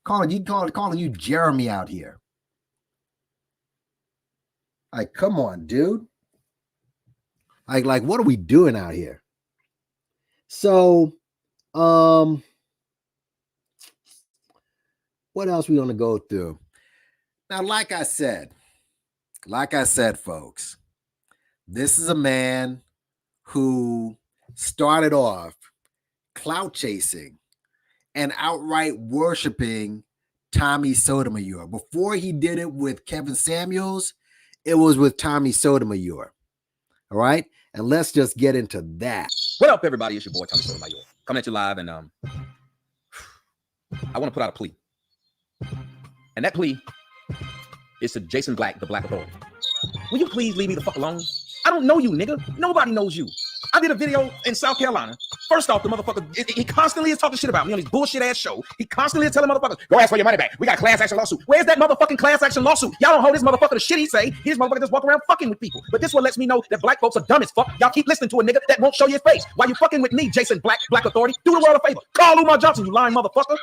Calling you Jeremy out here. Like, come on, dude. Like, what are we doing out here? So, what else we gonna go through? Now, like I said, folks, this is a man who started off clout chasing and outright worshiping Tommy Sotomayor. Before he did it with Kevin Samuels, it was with Tommy Sotomayor. All right? And let's just get into that. What up, everybody? It's your boy, Tommy Sotomayor. Coming at you live, and I want to put out a plea. And that plea is to Jason Black, the Black Authority. Will you please leave me the fuck alone? I don't know you, nigga. Nobody knows you. I did a video in South Carolina. First off, the motherfucker, he constantly is talking shit about me on his bullshit ass show. He constantly is telling motherfuckers, go ask for your money back. We got a class action lawsuit. Where's that motherfucking class action lawsuit? Y'all don't hold this motherfucker to shit he say. His motherfucker just walk around fucking with people. But this one lets me know that black folks are dumb as fuck. Y'all keep listening to a nigga that won't show you his face. While you fucking with me, Jason Black, Black Authority, do the world a favor. Call Umar Johnson, you lying motherfucker.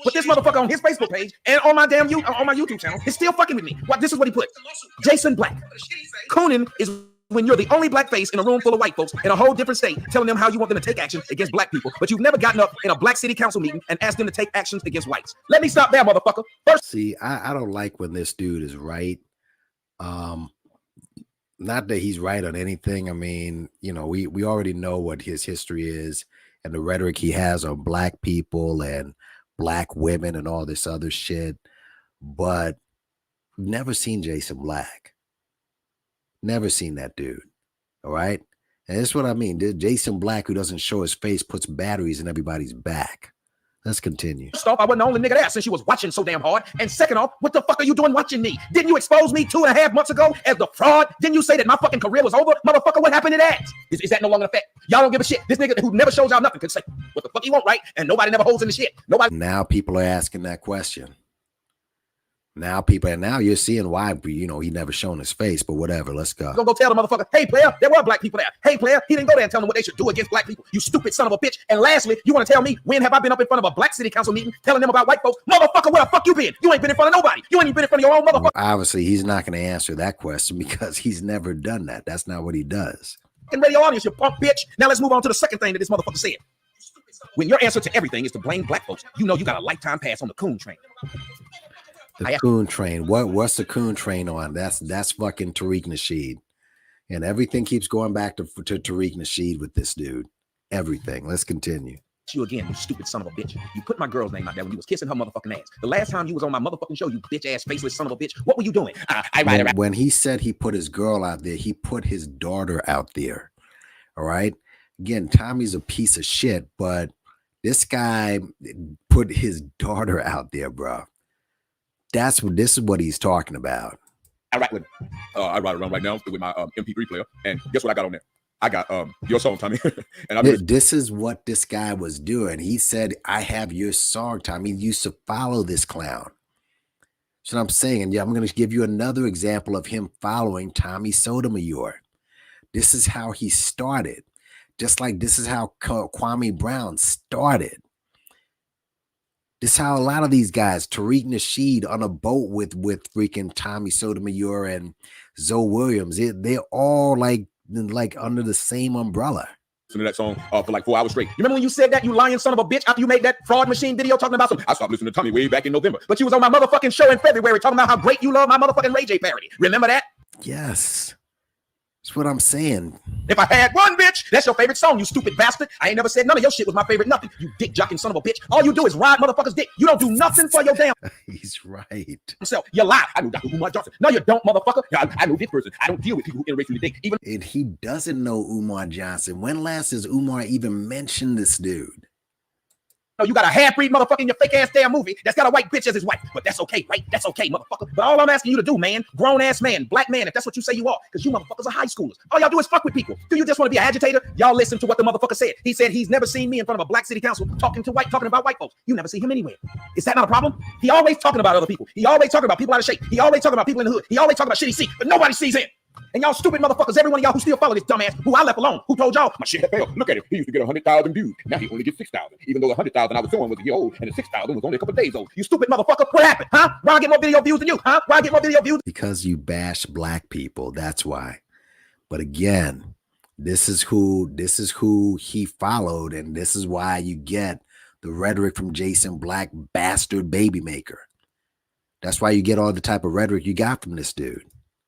But this motherfucker on his Facebook page and on my YouTube channel is still fucking with me. What? This is what he put. Jason Black. Cooning is when you're the only black face in a room full of white folks in a whole different state, telling them how you want them to take action against black people, but you've never gotten up in a black city council meeting and asked them to take actions against whites. Let me stop there, motherfucker. First, see, I don't like when this dude is right. Not that he's right on anything. I mean, you know, we already know what his history is and the rhetoric he has on black people and black women and all this other shit, but never seen Jason Black. Never seen that dude. All right. And that's what I mean. Jason Black, who doesn't show his face, puts batteries in everybody's back. Let's continue. First off, I wasn't the only nigga there since you was watching so damn hard. And second off, what the fuck are you doing watching me? Didn't you expose me 2.5 months ago as the fraud? Didn't you say that my fucking career was over? Motherfucker, what happened to that? Is that no longer a fact? Y'all don't give a shit. This nigga who never shows y'all nothing can say what the fuck he want, right? And nobody never holds in the shit. Nobody. Now people are asking that question. Now you're seeing why, you know, he never shown his face, but whatever, let's go. Go tell the motherfucker, hey player, there were black people there. Hey player, he didn't go there and tell them what they should do against black people. You stupid son of a bitch. And lastly, you want to tell me, when have I been up in front of a black city council meeting telling them about white folks? Motherfucker, where the fuck you been? You ain't been in front of nobody. You ain't even been in front of your own motherfucker. Obviously, he's not going to answer that question because he's never done that. That's not what he does. And radio audience, you punk bitch. Now let's move on to the second thing that this motherfucker said. When your answer to everything is to blame black folks, you know you got a lifetime pass on the coon train. The coon train. What's the coon train on? That's fucking Tariq Nasheed. And everything keeps going back to Tariq Nasheed with this dude. Everything. Let's continue. You again, you stupid son of a bitch. You put my girl's name out there when you was kissing her motherfucking ass. The last time you was on my motherfucking show, you bitch ass faceless son of a bitch. What were you doing? When he said he put his girl out there, he put his daughter out there. All right. Again, Tommy's a piece of shit, but this guy put his daughter out there, bro. This is what he's talking about. I ride around right now with my MP3 player, and guess what I got on there? I got your song, Tommy. And this is what this guy was doing. He said, I have your song, Tommy. You used to follow this clown. So I'm saying, yeah, I'm going to give you another example of him following Tommy Sotomayor. This is how he started. Just like this is how Kwame Brown started. This is how a lot of these guys, Tariq Nasheed on a boat with freaking Tommy Sotomayor and Zoe Williams, they're all like under the same umbrella. to that song for like 4 hours straight. You remember when you said that, you lying son of a bitch, after you made that fraud machine video talking about some, I stopped listening to Tommy way back in November, but you was on my motherfucking show in February talking about how great you love my motherfucking Ray J parody. Remember that? Yes. That's what I'm saying. If I had one, bitch, that's your favorite song, you stupid bastard. I ain't never said none of your shit was my favorite nothing. You dick jocking son of a bitch. All you do is ride motherfuckers' dick. You don't do nothing for your damn He's right. self. You lie. I knew Dr. Umar Johnson. No, you don't, motherfucker. I know this person. I don't deal with people who interracially dick. Even And he doesn't know Umar Johnson. When last has Umar even mentioned this dude? no, you got a half-breed motherfucker in your fake-ass damn movie that's got a white bitch as his wife. But that's okay, right? That's okay, motherfucker. But all I'm asking you to do, man, grown-ass man, black man, if that's what you say you are, because you motherfuckers are high schoolers. All y'all do is fuck with people. Do you just want to be an agitator? Y'all listen to what the motherfucker said. He said he's never seen me in front of a black city council talking about white folks. You never see him anywhere. Is that not a problem? He always talking about other people. He always talking about people out of shape. He always talking about people in the hood. He always talking about shit he see, but nobody sees him. And y'all stupid motherfuckers, every one of y'all who still follow this dumbass, who I left alone, who told y'all my shit had failed. Look at him. He used to get 100,000 views. Now he only gets 6,000. Even though the 100,000 I was showing was a year old and the 6,000 was only a couple days old. You stupid motherfucker. What happened? Huh? Why I get more video views than you? Huh? Why I get more video views? Because you bash black people. That's why. But again, this is who he followed, and this is why you get the rhetoric from Jason Black, bastard baby maker. That's why you get all the type of rhetoric you got from this dude.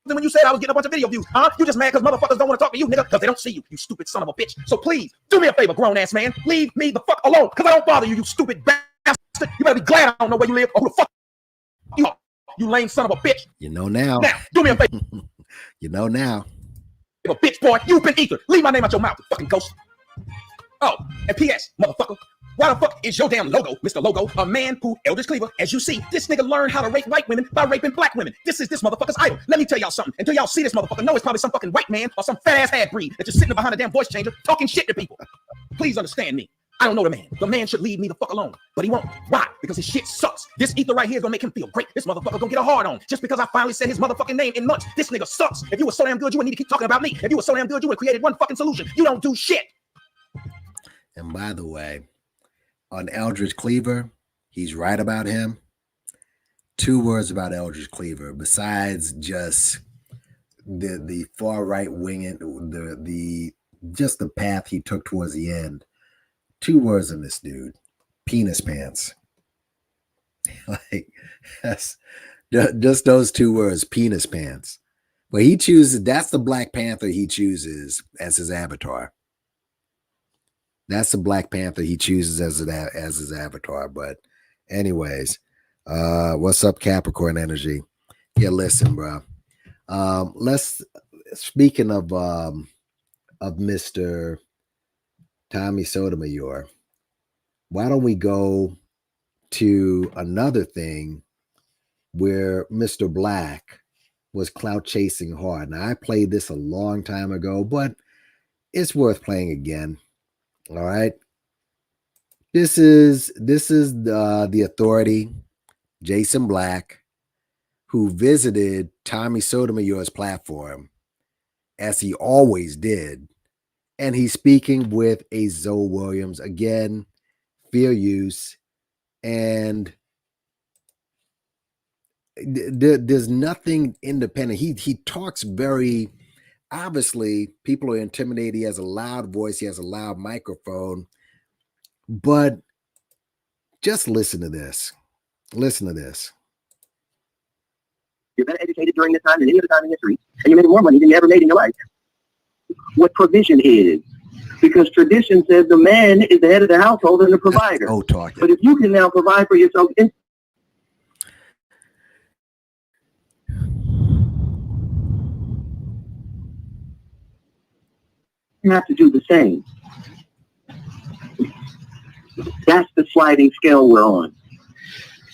When you said I was getting a bunch of video views, huh? You just mad because motherfuckers don't want to talk to you, nigga, because they don't see you, you stupid son of a bitch. So please, do me a favor, grown-ass man. Leave me the fuck alone, because I don't bother you, you stupid bastard. You better be glad I don't know where you live or who the fuck you are, you lame son of a bitch. You know now. Now, do me a favor. You know now. A bitch boy, you've been ether. Leave my name out your mouth, you fucking ghost. Oh, and P.S., motherfucker. Why the fuck is your damn logo, Mr. Logo, a man who, Eldridge Cleaver, as you see, this nigga learned how to rape white women by raping black women. This is this motherfucker's idol. Let me tell y'all something. Until y'all see this motherfucker, know it's probably some fucking white man or some fat-ass half-breed that's just sitting behind a damn voice changer talking shit to people. Please understand me. I don't know the man. The man should leave me the fuck alone. But he won't. Why? Because his shit sucks. This ether right here is gonna make him feel great. This motherfucker gonna get a hard on just because I finally said his motherfucking name in months. This nigga sucks. If you were so damn good, you wouldn't need to keep talking about me. If you were so damn good, you would have created one fucking solution. You don't do shit. And by the way, on Eldridge Cleaver, he's right about him. 2 words about Eldridge Cleaver, besides just the far right wing, the just the path he took towards the end. 2 words on this dude: penis pants. Like that's just those 2 words, penis pants. But he chooses, that's the Black Panther he chooses as his avatar. That's the Black Panther he chooses as his avatar. But anyways, what's up, Capricorn energy? Yeah, listen, bro. Speaking of Mr. Tommy Sotomayor, why don't we go to another thing where Mr. Black was clout chasing hard. Now, I played this a long time ago, but it's worth playing again. All right. This is the authority, Jason Black, who visited Tommy Sotomayor's platform, as he always did. And he's speaking with a Zoe Williams, again, fair use. And there's nothing independent. He talks very, obviously, people are intimidated. He has a loud voice. He has a loud microphone. But just listen to this. Listen to this. You're better educated during this time than any other time in history, and you made more money than you ever made in your life. What provision is? Because tradition says the man is the head of the household and the provider. Oh, talking. But if you can now provide for yourself, you have to do the same. That's the sliding scale we're on.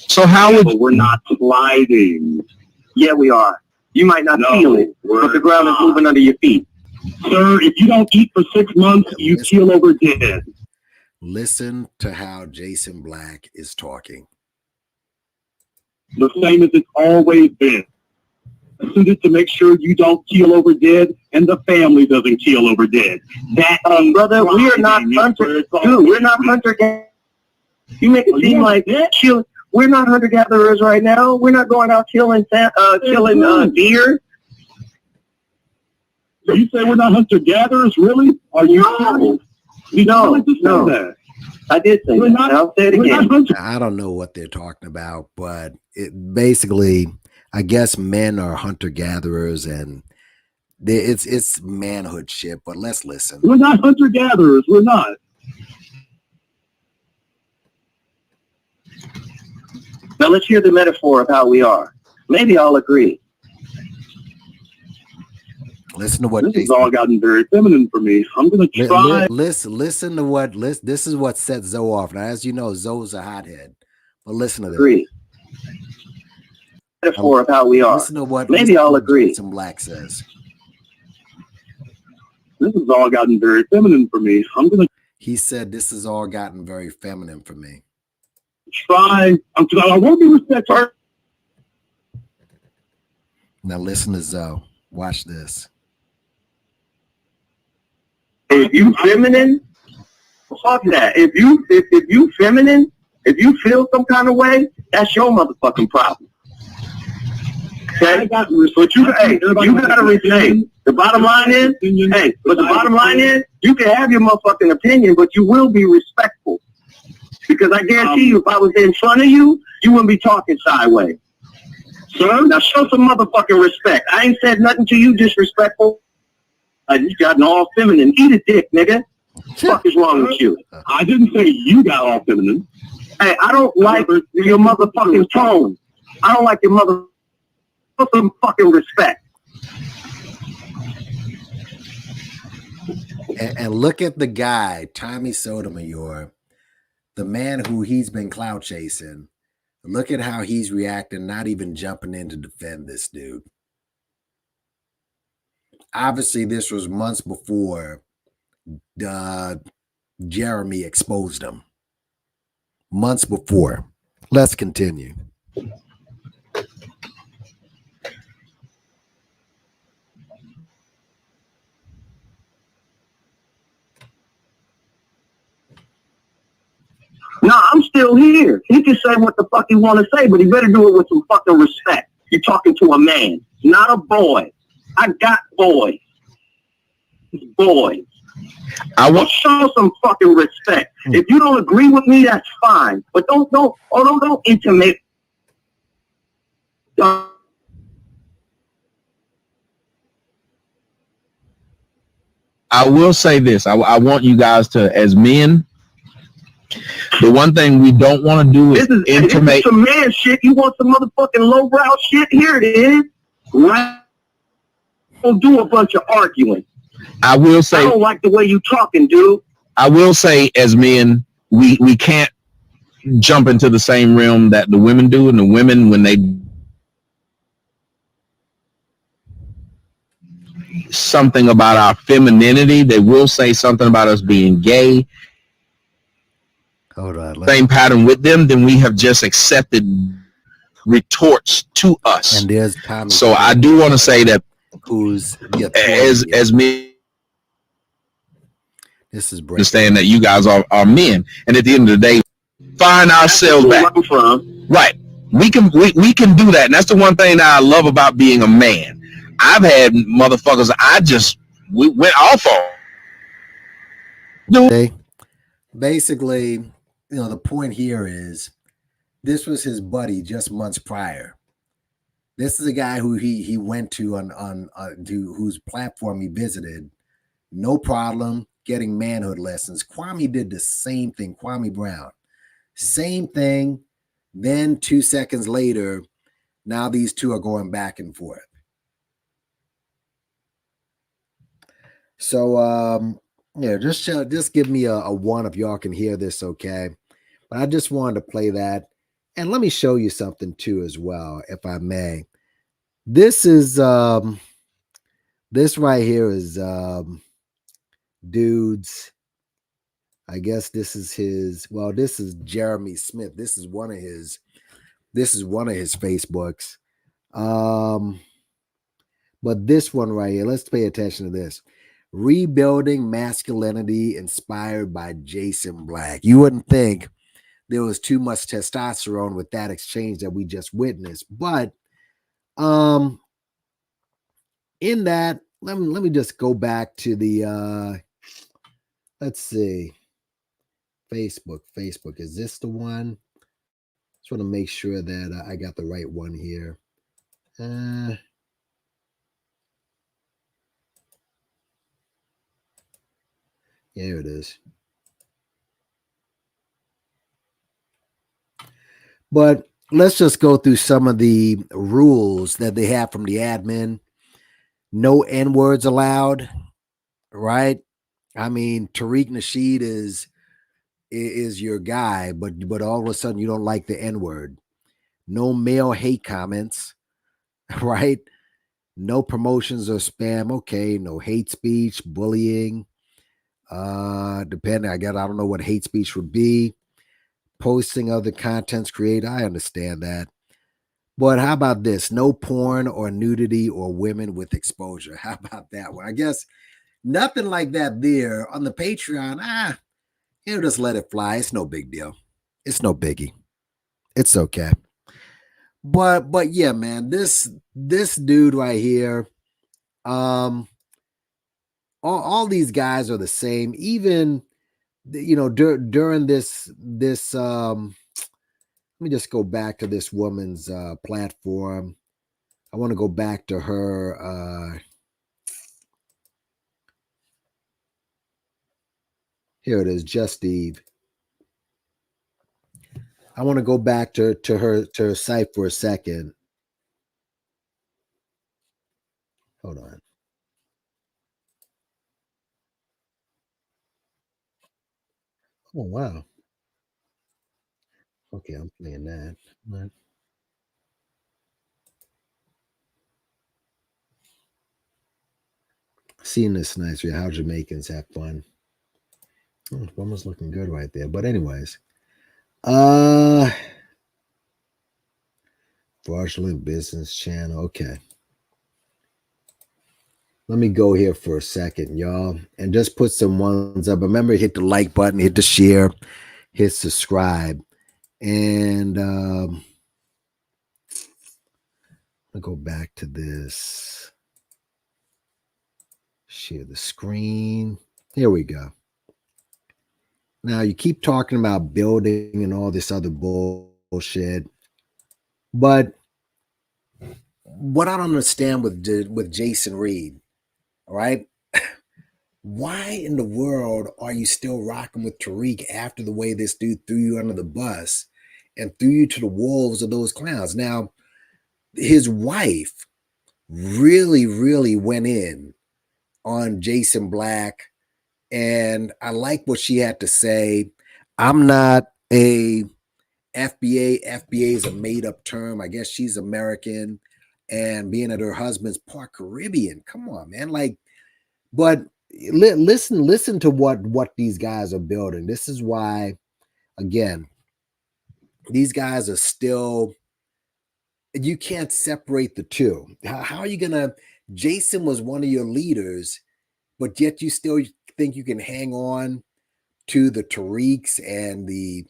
So how would But we're not sliding? Yeah, we are. You might not feel it, but the ground is moving under your feet. Sir, if you don't eat for 6 months, you keel over dead. Listen to how Jason Black is talking. The same as it's always been. This is to make sure you don't keel over dead and the family doesn't keel over dead. That brother, we're not hunter. Dude, we're not hunter. You make it seem like kill. We're not hunter gatherers right now. We're not going out killing deer. So you say we're not hunter gatherers, really? Are you? No. No, no. I did say that. I'll say it again. I don't know what they're talking about, but it basically, I guess men are hunter-gatherers and it's manhood shit, but let's listen. We're not hunter-gatherers. We're not. Now let's hear the metaphor of how we are. Maybe I'll agree. Listen to what this has all gotten very feminine for me. I'm going to try. Listen to what this is what sets Zoe off. Now, as you know, Zoe's a hothead, but listen to this. Agree. Metaphor of how we are. Listen to what maybe I'll agree. Some Black says. This has all gotten very feminine for me. He said this has all gotten very feminine for me. Try. I won't be respectful. Now listen to Zoe. Watch this. If you feminine, fuck that. If you feminine, if you feel some kind of way, that's your motherfucking problem. Okay? But you gotta respect. The bottom line is, you can have your motherfucking opinion, but you will be respectful. Because I guarantee you, if I was in front of you, you wouldn't be talking sideways. Sir, now show some motherfucking respect. I ain't said nothing to you disrespectful. I just got an all feminine. Eat a dick, nigga. What the fuck is wrong with you? I didn't say you got all feminine. Hey, I don't like your motherfucking tone. I don't like your mother. Put some fucking respect. And look at the guy, Tommy Sotomayor, the man who he's been clout chasing. Look at how he's reacting, not even jumping in to defend this dude. Obviously, this was months before Jeremy exposed him. Months before. Let's continue. Nah, I'm still here. He can say what the fuck he want to say, but he better do it with some fucking respect. You're talking to a man, not a boy. I got boys. Boys. I want to show some fucking respect. If you don't agree with me, that's fine. But don't intimate. I will say this. I want you guys to, as men, the one thing we don't want to do is intimate. This is some man shit. You want some motherfucking lowbrow shit? Here it is. Right? Don't do a bunch of arguing. I will say, I don't like the way you talking, dude. I will say, as men, we can't jump into the same realm that the women do, and the women, when they something about our femininity, they will say something about us being gay. Hold on. Same pattern with them, then we have just accepted retorts to us. And there's Tommy. So I do want to say that who's as me. This is understand that you guys are men, and at the end of the day, find ourselves back. Right, we can do that, and that's the one thing that I love about being a man. I've had motherfuckers we went off on. Basically, the point here is this was his buddy just months prior. This is a guy who he went to on whose platform he visited. No problem getting manhood lessons. Kwame did the same thing. Kwame Brown, same thing. Then 2 seconds later, now these two are going back and forth. So yeah, just give me a one if y'all can hear this, okay? But I just wanted to play that. And let me show you something too as well, if I may. This is this right here is dudes. I guess this is his, well, this is Jeremy Smith. This is one of his Facebooks. But this one right here, let's pay attention to this. Rebuilding masculinity inspired by Jason Black. You wouldn't think there was too much testosterone with that exchange that we just witnessed, but in that, let me just go back to the Let's see. Facebook. Is this the one? Just want to make sure that I got the right one here. Here it is. But let's just go through some of the rules that they have from the admin. No N-words allowed, right? I mean, Tariq Nasheed is your guy, but all of a sudden you don't like the N-word. No male hate comments, right? No promotions or spam. Okay, no hate speech, bullying. Depending, I don't know what hate speech would be. Posting other contents created. I understand that. But how about this? No porn or nudity or women with exposure. How about that one? I guess nothing like that there on the Patreon. Just let it fly. It's no big deal. It's no biggie. It's okay. But yeah, man, this dude right here, all these guys are the same. Even during this let me just go back to this woman's platform. I want to go back to her. Here it is, Just Eve. I want to go back to her site for a second. Hold on. Oh, wow. Okay, I'm playing that. Right. Seeing this nice, how Jamaicans have fun. Oh, almost looking good right there. But anyways, fraudulent business channel. Okay. Let me go here for a second, y'all, and just put some ones up. Remember, hit the like button, hit the share, hit subscribe. And I'll go back to this. Share the screen. Here we go. Now, you keep talking about building and all this other bullshit, but what I don't understand with Jason Reed, all right? Why in the world are you still rocking with Tariq after the way this dude threw you under the bus and threw you to the wolves of those clowns? Now, his wife really, really went in on Jason Black, and I like what she had to say. I'm not a FBA. FBA is a made-up term. I guess she's American, and being that her husband's part Caribbean. Come on, man. But listen to what these guys are building. This is why, again, these guys are still, you can't separate the two. How are you gonna, Jason was one of your leaders, but yet you still think you can hang on to the Tariqs and the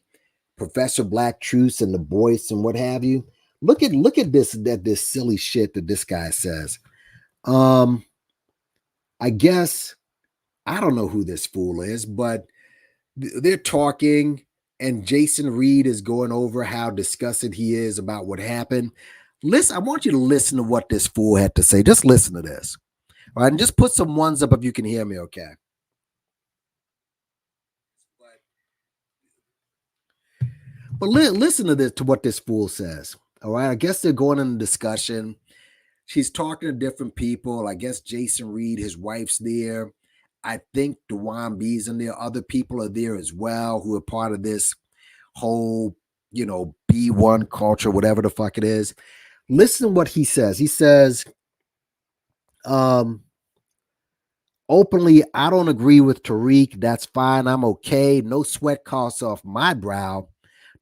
Professor Black Truths and the Boyce and what have you. Look at this silly shit that this guy says. I guess I don't know who this fool is, but they're talking, and Jason Reed is going over how disgusted he is about what happened. Listen, I want you to listen to what this fool had to say. Just listen to this. All right, and just put some ones up if you can hear me, okay? But listen to this, to what this fool says. All right, I guess they're going in a discussion. She's talking to different people. I guess Jason Reed, his wife's there. I think Dewan B's in there. Other people are there as well who are part of this whole, B1 culture, whatever the fuck it is. Listen to what he says. He says, openly, I don't agree with Tariq. That's fine. I'm okay. No sweat costs off my brow.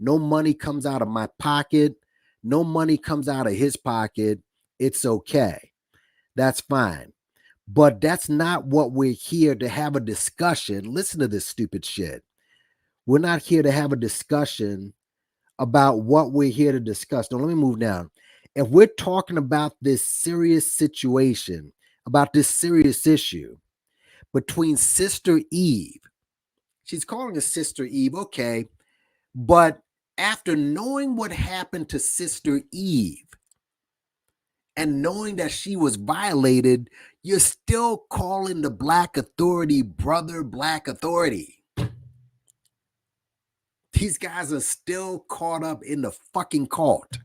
No money comes out of my pocket. No money comes out of his pocket. It's okay. That's fine. But that's not what we're here to have a discussion. Listen to this stupid shit. We're not here to have a discussion about what we're here to discuss. Now, let me move down. If we're talking about this serious situation, about this serious issue between Sister Eve She's calling her Sister Eve. Okay. But after knowing what happened to Sister Eve and knowing that she was violated, you're still calling the Black Authority brother Black Authority. These guys are still caught up in the fucking cult.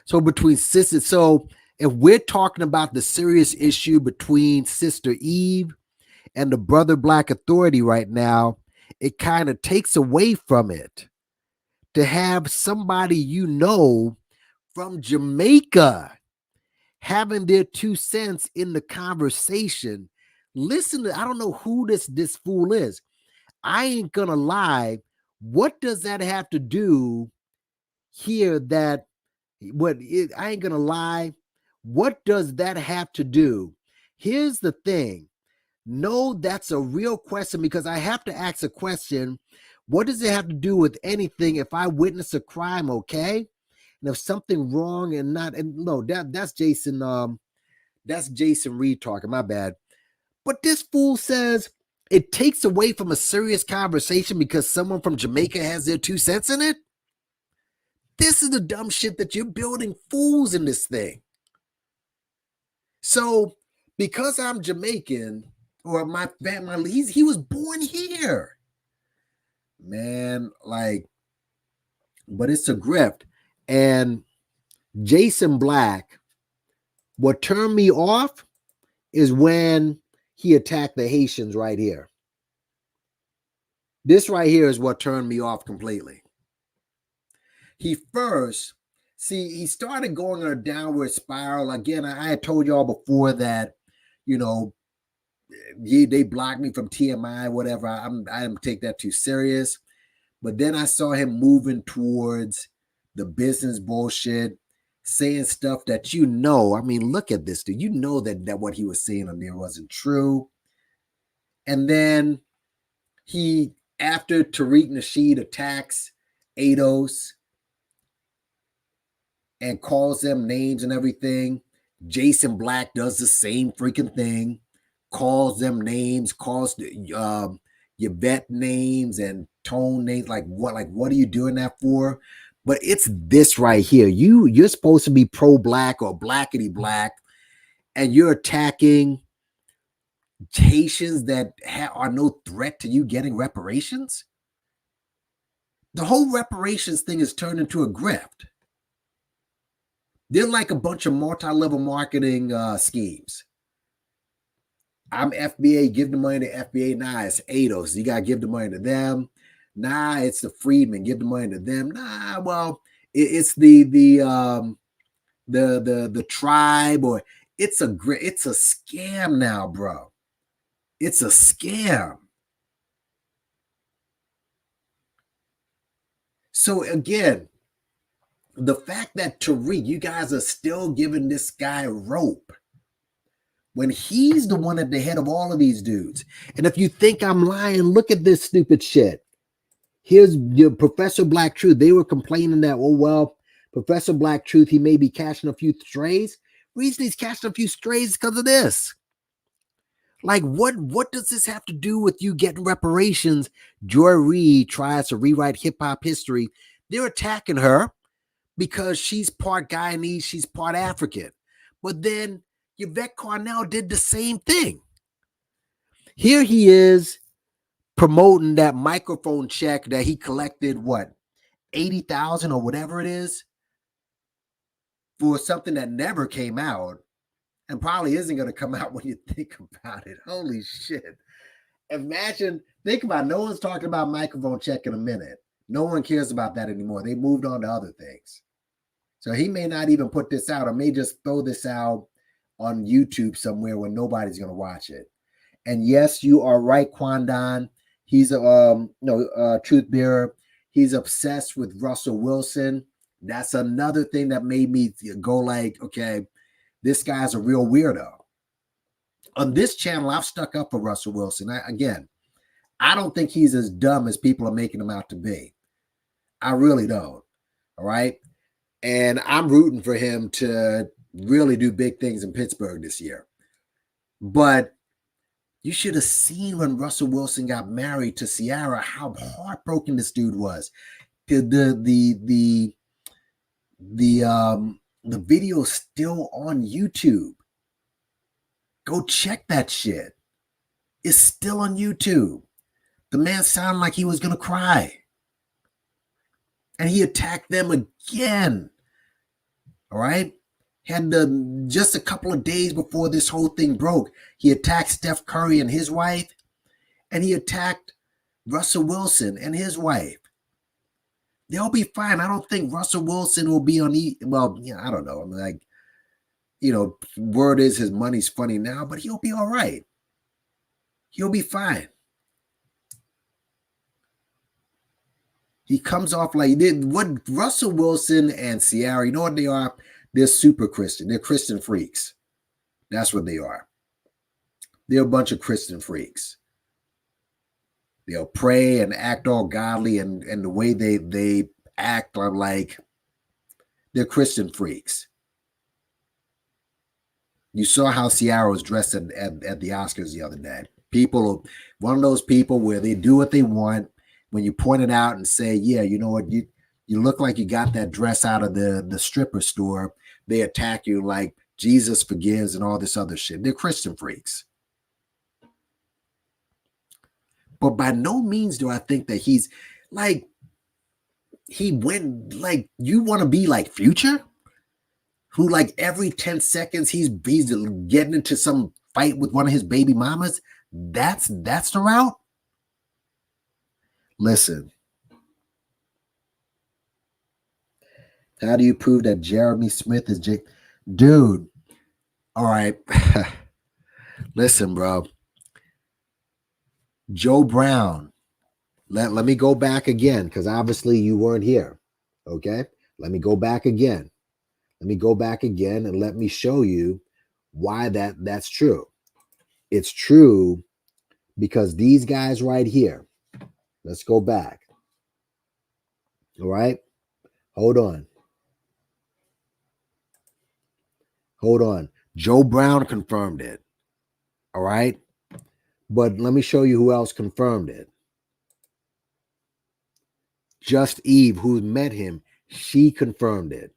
So between sisters, so if we're talking about the serious issue between Sister Eve and the brother Black Authority right now, it kind of takes away from it to have somebody you know from Jamaica having their 2 cents in the conversation. Listen to, I don't know who this fool is. I ain't gonna lie. What does that have to do here? I ain't gonna lie. What does that have to do? Here's the thing. No, that's a real question, because I have to ask a question. What does it have to do with anything if I witness a crime, okay? And if something wrong and no, that's Jason Reed talking, my bad. But this fool says it takes away from a serious conversation because someone from Jamaica has their 2 cents in it. This is the dumb shit that you're building fools in this thing. So because I'm Jamaican, or my family, he was born here. Man, like, but it's a grift. And Jason Black, what turned me off is when he attacked the Haitians right here. This right here is what turned me off completely. He started going on a downward spiral. Again, I had told y'all before that, you know, they blocked me from TMI, whatever. I didn't take that too serious. But then I saw him moving towards the business bullshit, saying stuff that I mean, look at this dude. You know that what he was saying on there wasn't true. And then after Tariq Nasheed attacks ADOS and calls them names and everything, Jason Black does the same freaking thing. Calls them names, calls Yvette names and Tone names. Like what are you doing that for? But it's this right here. You're supposed to be pro-black or blackity black, and you're attacking Haitians that are no threat to you getting reparations. The whole reparations thing is turned into a grift. They're like a bunch of multi-level marketing schemes. I'm FBA, give the money to FBA. Nah, it's ADOS. You got to give the money to them. Nah, it's the freedmen. Give the money to them. Nah, well, it's the tribe, or it's a scam now, bro. It's a scam. So again, the fact that Tariq, you guys are still giving this guy rope when he's the one at the head of all of these dudes. And if you think I'm lying, look at this stupid shit. Here's your Professor Black Truth. They were complaining that, oh, well, Professor Black Truth, he may be catching a few strays. The reason he's catching a few strays is because of this. Like, what does this have to do with you getting reparations? Joy Reid tries to rewrite hip-hop history. They're attacking her because she's part Guyanese, she's part African. But then Yvette Carnell did the same thing. Here he is promoting that microphone check that he collected, what, 80,000 or whatever it is, for something that never came out and probably isn't going to come out when you think about it. Holy shit. Imagine, think about it. No one's talking about microphone check in a minute. No one cares about that anymore. They moved on to other things. So he may not even put this out, or may just throw this out on YouTube somewhere where nobody's going to watch it. And yes, you are right, Quandon. He's a truth bearer. He's obsessed with Russell Wilson. That's another thing that made me go like, okay, this guy's a real weirdo. On this channel, I've stuck up for Russell Wilson. I don't think he's as dumb as people are making him out to be. I really don't. All right. And I'm rooting for him to really do big things in Pittsburgh this year. But You should have seen when Russell Wilson got married to Ciara, how heartbroken this dude was. The video is still on YouTube. Go check that shit. It's still on YouTube. The man sounded like he was gonna cry. And he attacked them again. All right. Had just a couple of days before this whole thing broke, he attacked Steph Curry and his wife, and he attacked Russell Wilson and his wife. They'll be fine. I don't think Russell Wilson will be on well, yeah, I don't know. I'm like, word is his money's funny now, but he'll be all right. He'll be fine. He comes off like what Russell Wilson and Ciara, you know what they are? They're super Christian. They're Christian freaks. That's what they are. They're a bunch of Christian freaks. They'll pray and act all godly, and the way they act are like they're Christian freaks. You saw how Ciara was dressed at the Oscars the other day. People, one of those people where they do what they want. When you point it out and say, yeah, you know what, you look like you got that dress out of the stripper store, they attack you like Jesus forgives and all this other shit. They're Christian freaks. But by no means do I think that he's like, he went like, you want to be like Future? Who like every 10 seconds he's getting into some fight with one of his baby mamas? That's the route? Listen. How do you prove that Jeremy Smith is Jake? Dude. All right. Listen, bro. Joe Brown. Let me go back again, because obviously you weren't here. Okay? Let me go back again. Let me go back again and let me show you why that's true. It's true because these guys right here. Let's go back. All right. Hold on. Hold on. Joe Brown confirmed it. All right. But let me show you who else confirmed it. Just Eve, who met him, she confirmed it.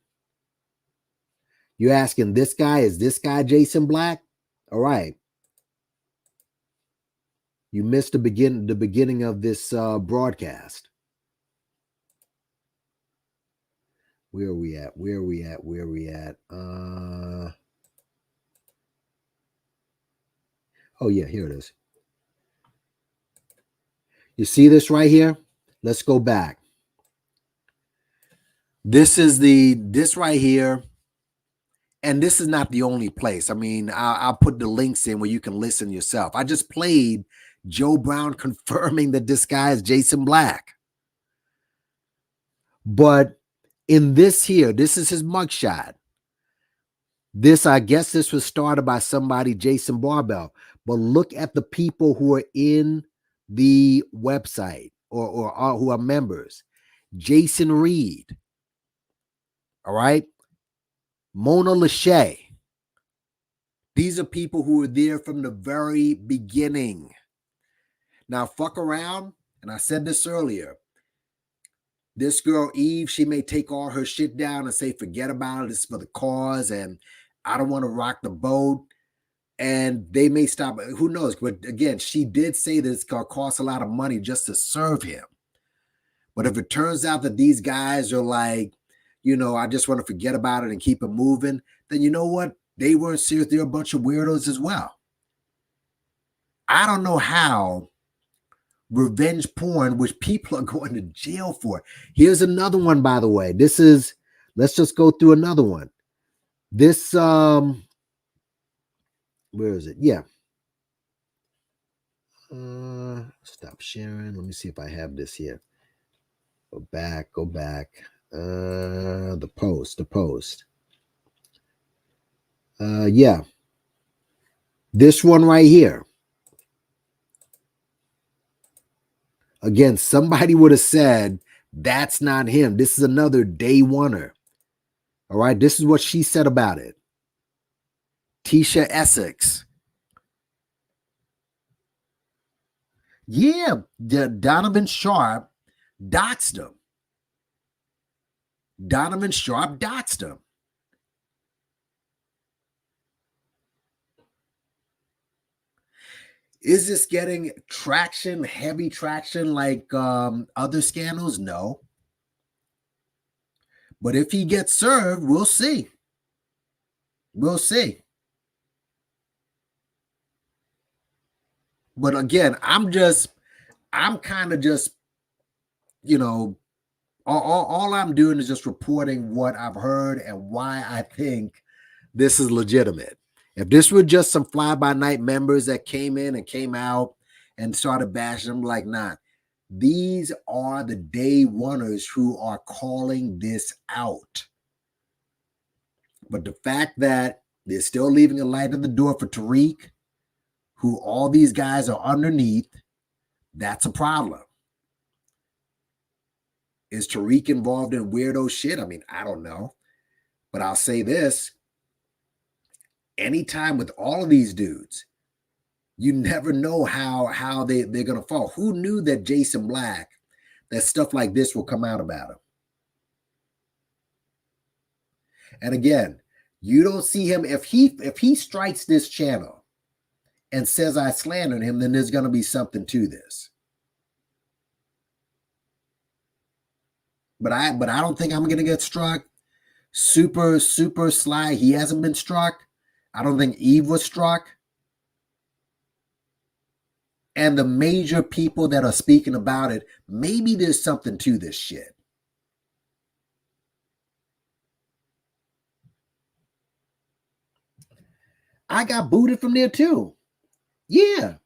You're asking this guy, is this guy Jason Black? All right. You missed the beginning of this broadcast. Where are we at? Where are we at? Where are we at? Oh, yeah, here it is. You see this right here? Let's go back. This is this right here. And this is not the only place. I mean, I'll put the links in where you can listen yourself. I just played Joe Brown confirming that this guy is Jason Black. But in this here, this is his mugshot. This, I guess this was started by somebody, Jason Barbell. But look at the people who are in the website or who are members. Jason Reed. All right. Mona Lachey. These are people who were there from the very beginning. Now, fuck around, and I said this earlier. This girl, Eve, she may take all her shit down and say, forget about it. It's for the cause, and I don't want to rock the boat. And they may stop. Who knows? But again, she did say that it's going to cost a lot of money just to serve him. But if it turns out that these guys are like, I just want to forget about it and keep it moving, then you know what? They weren't serious. They're a bunch of weirdos as well. I don't know how revenge porn, which people are going to jail for. Here's another one, by the way. Let's just go through another one. This, where is it? Yeah. Stop sharing. Let me see if I have this here. Go back. The post. Yeah. This one right here. Again, somebody would have said, that's not him. This is another day oneer. All right. This is what she said about it. Tisha Essex. Yeah, Donovan Sharp doxed him. Donovan Sharp doxed him. Is this getting traction, heavy traction like other scandals? No. But if he gets served, we'll see. We'll see. But again, I'm kind of just, you know, all I'm doing is just reporting what I've heard and why I think this is legitimate. If this were just some fly-by-night members that came in and came out and started bashing them, like, nah, these are the day oneers who are calling this out. But the fact that they're still leaving a light at the door for Tariq, who all these guys are underneath, that's a problem. Is Tariq involved in weirdo shit? I mean, I don't know. But I'll say this. Anytime with all of these dudes, you never know how they're going to fall. Who knew that Jason Black, that stuff like this will come out about him? And again, you don't see him. If he strikes this channel and says I slandered him, then there's going to be something to this. But I don't think I'm going to get struck. Super Sly, he hasn't been struck. I don't think Eve was struck. And the major people that are speaking about it, maybe there's something to this shit. I got booted from there too. Yeah.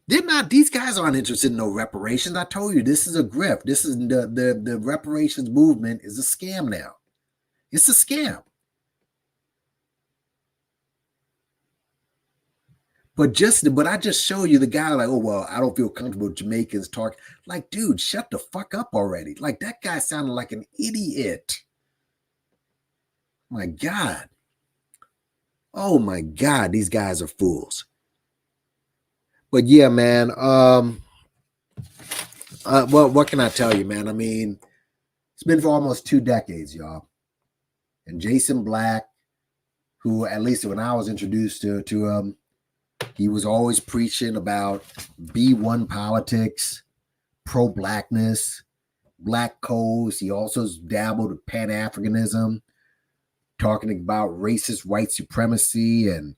These guys aren't interested in no reparations. I told you, this is a grift. This is the reparations movement is a scam now. It's a scam. But I just show you the guy like, oh, well, I don't feel comfortable with Jamaicans talk. Like, dude, shut the fuck up already. Like, that guy sounded like an idiot. My God. Oh, my God. These guys are fools. But, yeah, man. Well, what can I tell you, man? I mean, it's been for almost 2 decades, y'all. And Jason Black, who, at least when I was introduced to him, he was always preaching about B1 politics, pro-blackness, black codes. He also dabbled with Pan-Africanism, talking about racist white supremacy and,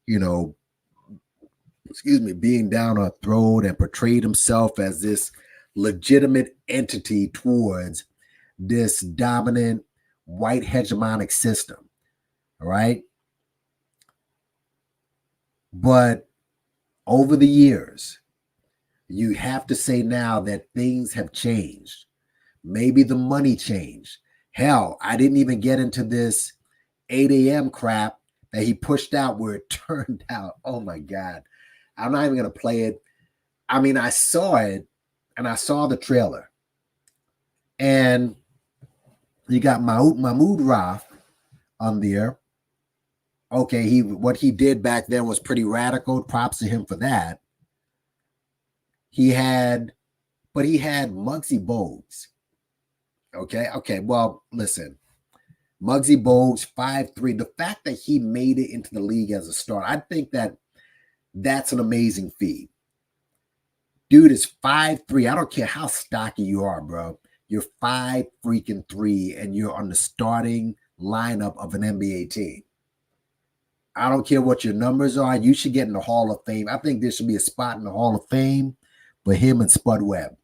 you know, being down our throat, and portrayed himself as this legitimate entity towards this dominant white hegemonic system. All right. But over the years, you have to say now that things have changed. Maybe the money changed. Hell, I didn't even get into this 8 a.m. crap that he pushed out where it turned out. Oh my God. I'm not even going to play it. I mean, I saw it and I saw the trailer. And you got Mahmoud Raf on there. Okay, what he did back then was pretty radical. Props to him for that. He had Muggsy Bogues. Okay. Well, listen, Muggsy Bogues, 5'3". The fact that he made it into the league as a starter, I think that's an amazing feat. Dude is 5'3". I don't care how stocky you are, bro. You're 5'3", and you're on the starting lineup of an NBA team. I don't care what your numbers are. You should get in the Hall of Fame. I think there should be a spot in the Hall of Fame for him and Spud Webb.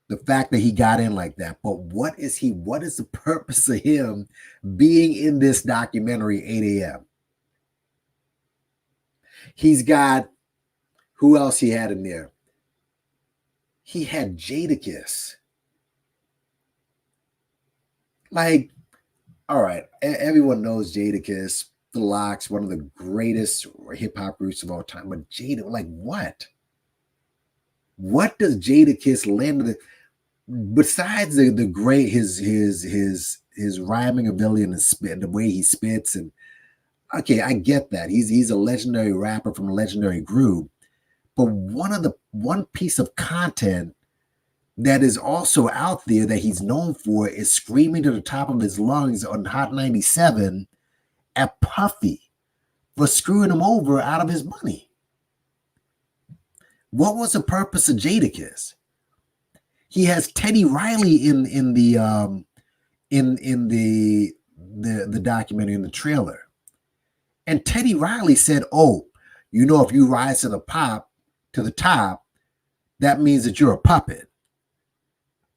The fact that he got in like that. But what is the purpose of him being in this documentary, 8 a.m.? He's got, who else he had in there? He had Jadakiss. Like, all right, everyone knows Jadakiss, The Lox, one of the greatest hip-hop groups of all time. But Jada, like, what? What does Jadakiss lend to the, besides the great his rhyming ability and the way he spits, and Okay, I get that. He's a legendary rapper from a legendary group. But one piece of content that is also out there that he's known for is screaming to the top of his lungs on Hot 97 at Puffy for screwing him over out of his money. What was the purpose of Jadakiss? He has Teddy Riley in the documentary, in the trailer. And Teddy Riley said, "Oh, you know, if you rise to the top, that means that you're a puppet."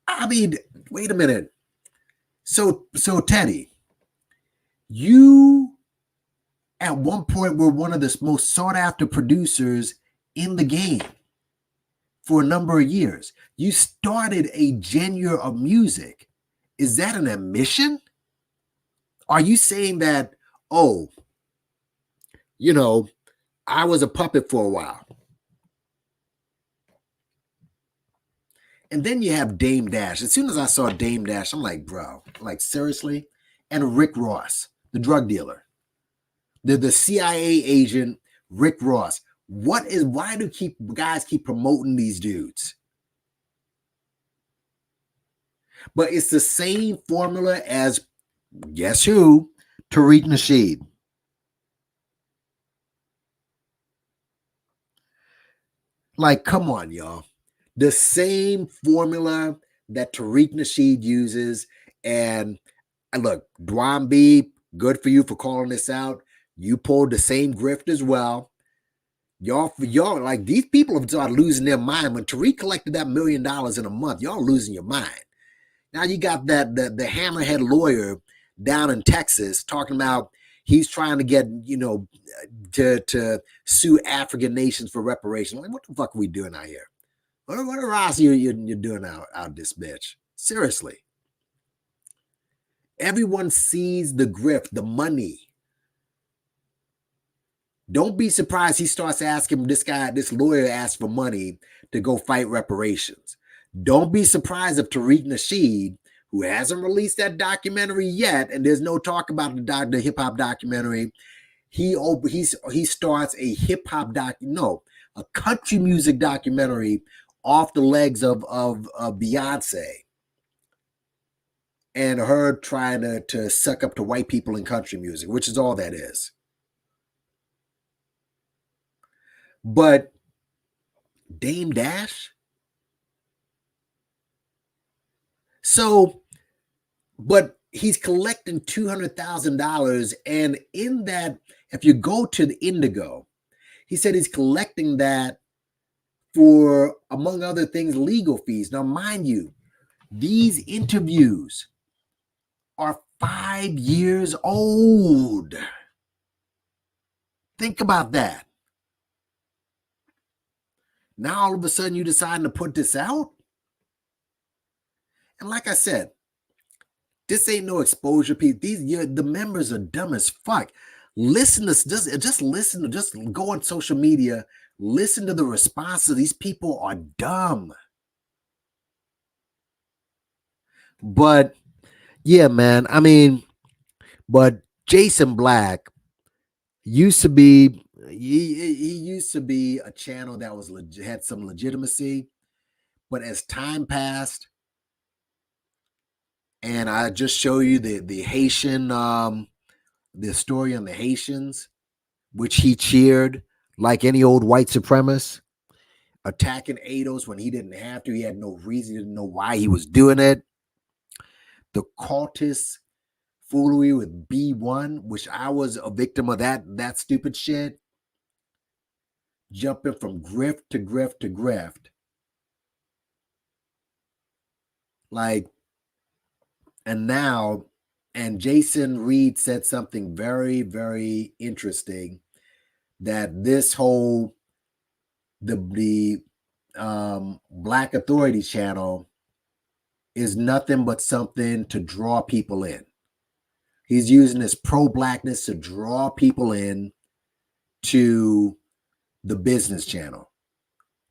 I mean, wait a minute. So Teddy, you at one point were one of the most sought after producers in the game for a number of years. You started a genre of music. Is that an admission? Are you saying that, oh, you know, I was a puppet for a while? And then you have Dame Dash. As soon as I saw Dame Dash, I'm like, bro, like, seriously? And Rick Ross, the drug dealer, the CIA agent, Rick Ross. Why do guys keep promoting these dudes? But it's the same formula as, guess who? Tariq Nasheed. Like, come on, y'all. The same formula that Tariq Nasheed uses. And look, Dwan B, good for you for calling this out. You pulled the same grift as well. Y'all, like, these people have started losing their mind. When Tariq collected that $1 million in a month, y'all losing your mind. Now you got the hammerhead lawyer down in Texas talking about he's trying to get, to sue African nations for reparations. Like, what the fuck are we doing out here? What else you're doing out this bitch? Seriously. Everyone sees the grift, the money. Don't be surprised he starts asking this lawyer asks for money to go fight reparations. Don't be surprised if Tariq Nasheed, who hasn't released that documentary yet, and there's no talk about the hip hop documentary, he starts a hip hop a country music documentary off the legs of Beyonce and her trying to suck up to white people in country music, which is all that is. But Dame Dash. So, but he's collecting $200,000. And in that, if you go to the Indigo, he said he's collecting that for, among other things, legal fees. Now, mind you, these interviews are 5 years old. Think about that. Now, all of a sudden, you deciding to put this out? And like I said, this ain't no exposure piece. The members are dumb as fuck. Listen to just go on social media. Listen to the responses. These people are dumb. But yeah, man. I mean, but Jason Black used to be. He used to be a channel that had some legitimacy, but as time passed, and I just show you the Haitian, the story on the Haitians, which he cheered like any old white supremacist, attacking ADOS when he didn't have to. He had no reason, he didn't know why he was doing it. The cultist foolery with B1, which I was a victim of that stupid shit. Jumping from grift to grift to grift. Like, and now, and Jason Reed said something very, very interesting, that this whole, the Black Authority channel is nothing but something to draw people in. He's using his pro-blackness to draw people in to the business channel,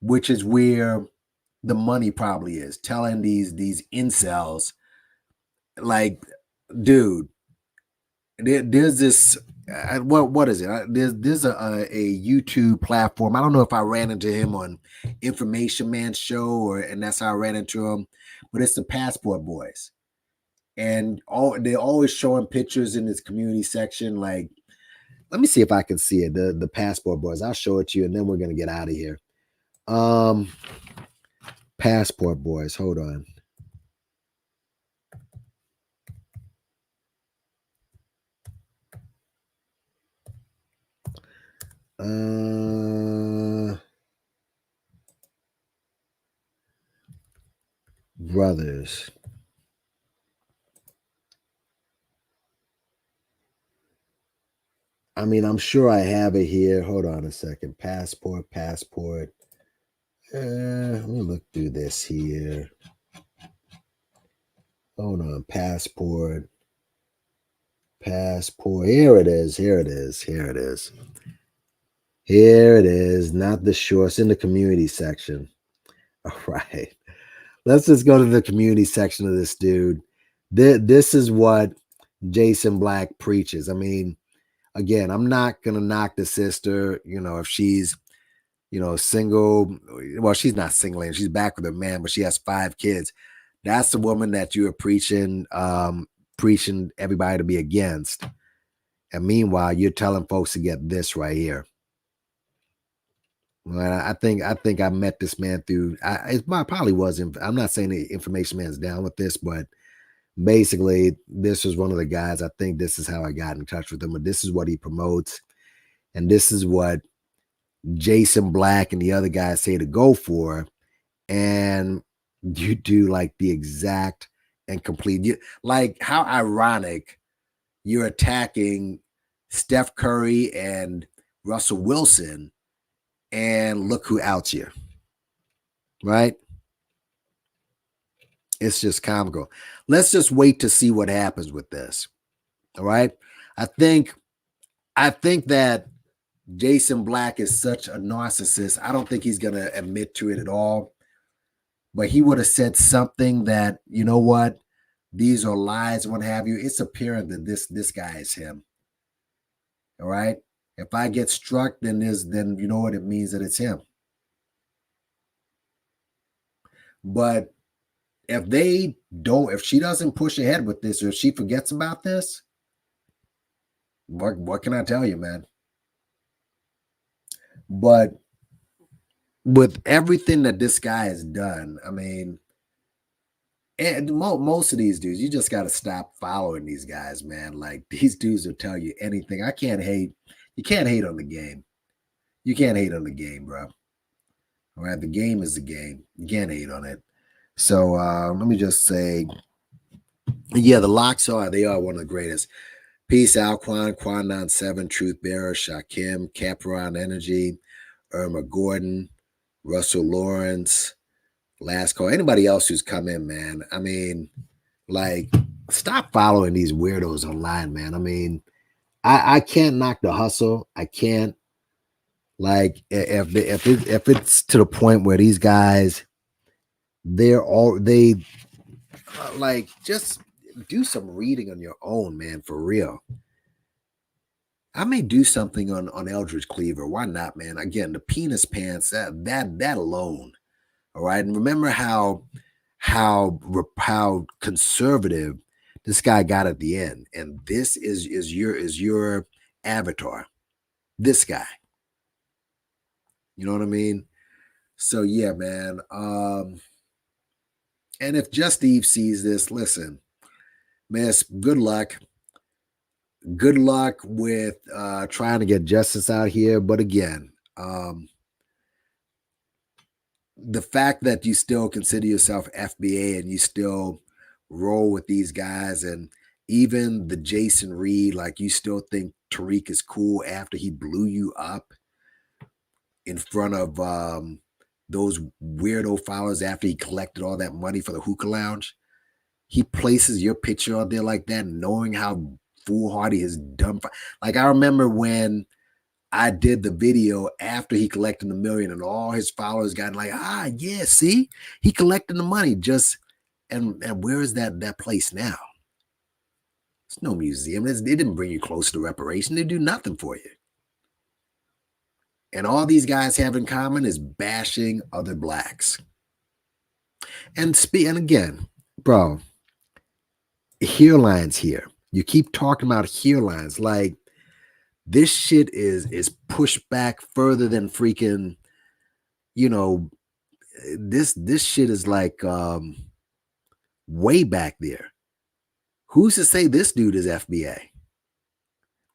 which is where the money probably is. Telling these incels, like, dude, there's this, what is it? There's a YouTube platform. I don't know if I ran into him on Information Man show and that's how I ran into him, but it's the Passport Boys, and they're always showing pictures in this community section. Like, let me see if I can see it. The Passport Boys. I'll show it to you, and then we're gonna get out of here. Passport Boys. Hold on. Brothers. I mean, I'm sure I have it here. Hold on a second. Passport. Let me look through this here. Hold on. Passport. Here it is. Not the shorts in the community section. All right. Let's just go to the community section of this dude. This is what Jason Black preaches. I mean, again, I'm not going to knock the sister, if she's, single. Well, she's not single and she's back with her man, but she has 5 kids. That's the woman that you are preaching everybody to be against. And meanwhile, you're telling folks to get this right here. Well, I think I met this man through. It probably wasn't. I'm not saying the Information Man's down with this, but basically, this was one of the guys. I think this is how I got in touch with him. But this is what he promotes, and this is what Jason Black and the other guys say to go for, and you do like the exact and complete. Like, how ironic you're attacking Steph Curry and Russell Wilson. And look who outs you, right? It's just comical. Let's just wait to see what happens with this. All right. I think that Jason Black is such a narcissist. I don't think he's going to admit to it at all. But he would have said something that, you know what, these are lies and what have you. It's apparent that this guy is him. All right. If I get struck, then you know what it means, that it's him. But if she doesn't push ahead with this, or if she forgets about this, what can I tell you, man? But with everything that this guy has done, I mean, and most of these dudes, you just got to stop following these guys, man. Like, these dudes will tell you anything. I can't hate. You can't hate on the game. You can't hate on the game, bro. All right, the game is the game. You can't hate on it. So let me just say, yeah, the locks they are one of the greatest. Peace, Alquan, Quanon 7, Truth Bearer, Shakim, Capron Energy, Irma Gordon, Russell Lawrence, Last Call. Anybody else who's come in, man. I mean, like, stop following these weirdos online, man. I mean, I can't knock the hustle. I can't. Like, if it's to the point where these guys, they like, just do some reading on your own, man, for real. I may do something on Eldridge Cleaver. Why not, man? Again, the penis pants, that alone. All right. And remember how conservative this guy got at the end. And this is your avatar. This guy. You know what I mean? So yeah, man. And if Just Eve sees this, listen, miss, good luck. Good luck with trying to get justice out here. But again, the fact that you still consider yourself FBA and you still roll with these guys, and even the Jason Reed, like, you still think Tariq is cool after he blew you up in front of those weirdo followers after he collected all that money for the hookah lounge. He places your picture out there like that, knowing how foolhardy his dumb. Like, I remember when I did the video after he collected the $1 million, and all his followers got like, yeah, see, he collected the money. And where is that place now? It's no museum. It didn't bring you close to reparation. They do nothing for you. And all these guys have in common is bashing other blacks. And again, bro, hairlines here. You keep talking about hairlines like this shit is pushed back further than freaking, you know, this shit is like way back there. Who's to say this dude is FBA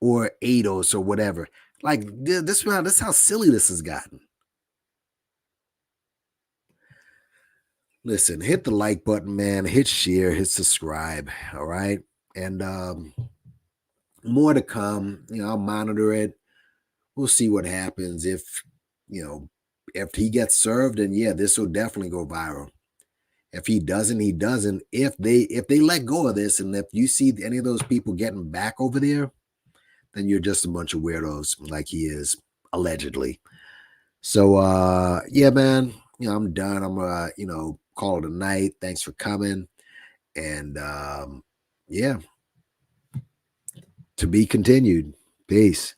or ADOS or whatever? Like this is how silly this has gotten. Listen, hit the like button, man. Hit share, hit subscribe. All right. And more to come. You know, I'll monitor it. We'll see what happens. If, you know, if he gets served, then yeah, this will definitely go viral. If he doesn't, he doesn't. If they let go of this, and if you see any of those people getting back over there, then you're just a bunch of weirdos like he is, allegedly. So yeah, man, you know, I'm done. I'm you know, call it a night. Thanks for coming. And yeah. To be continued. Peace.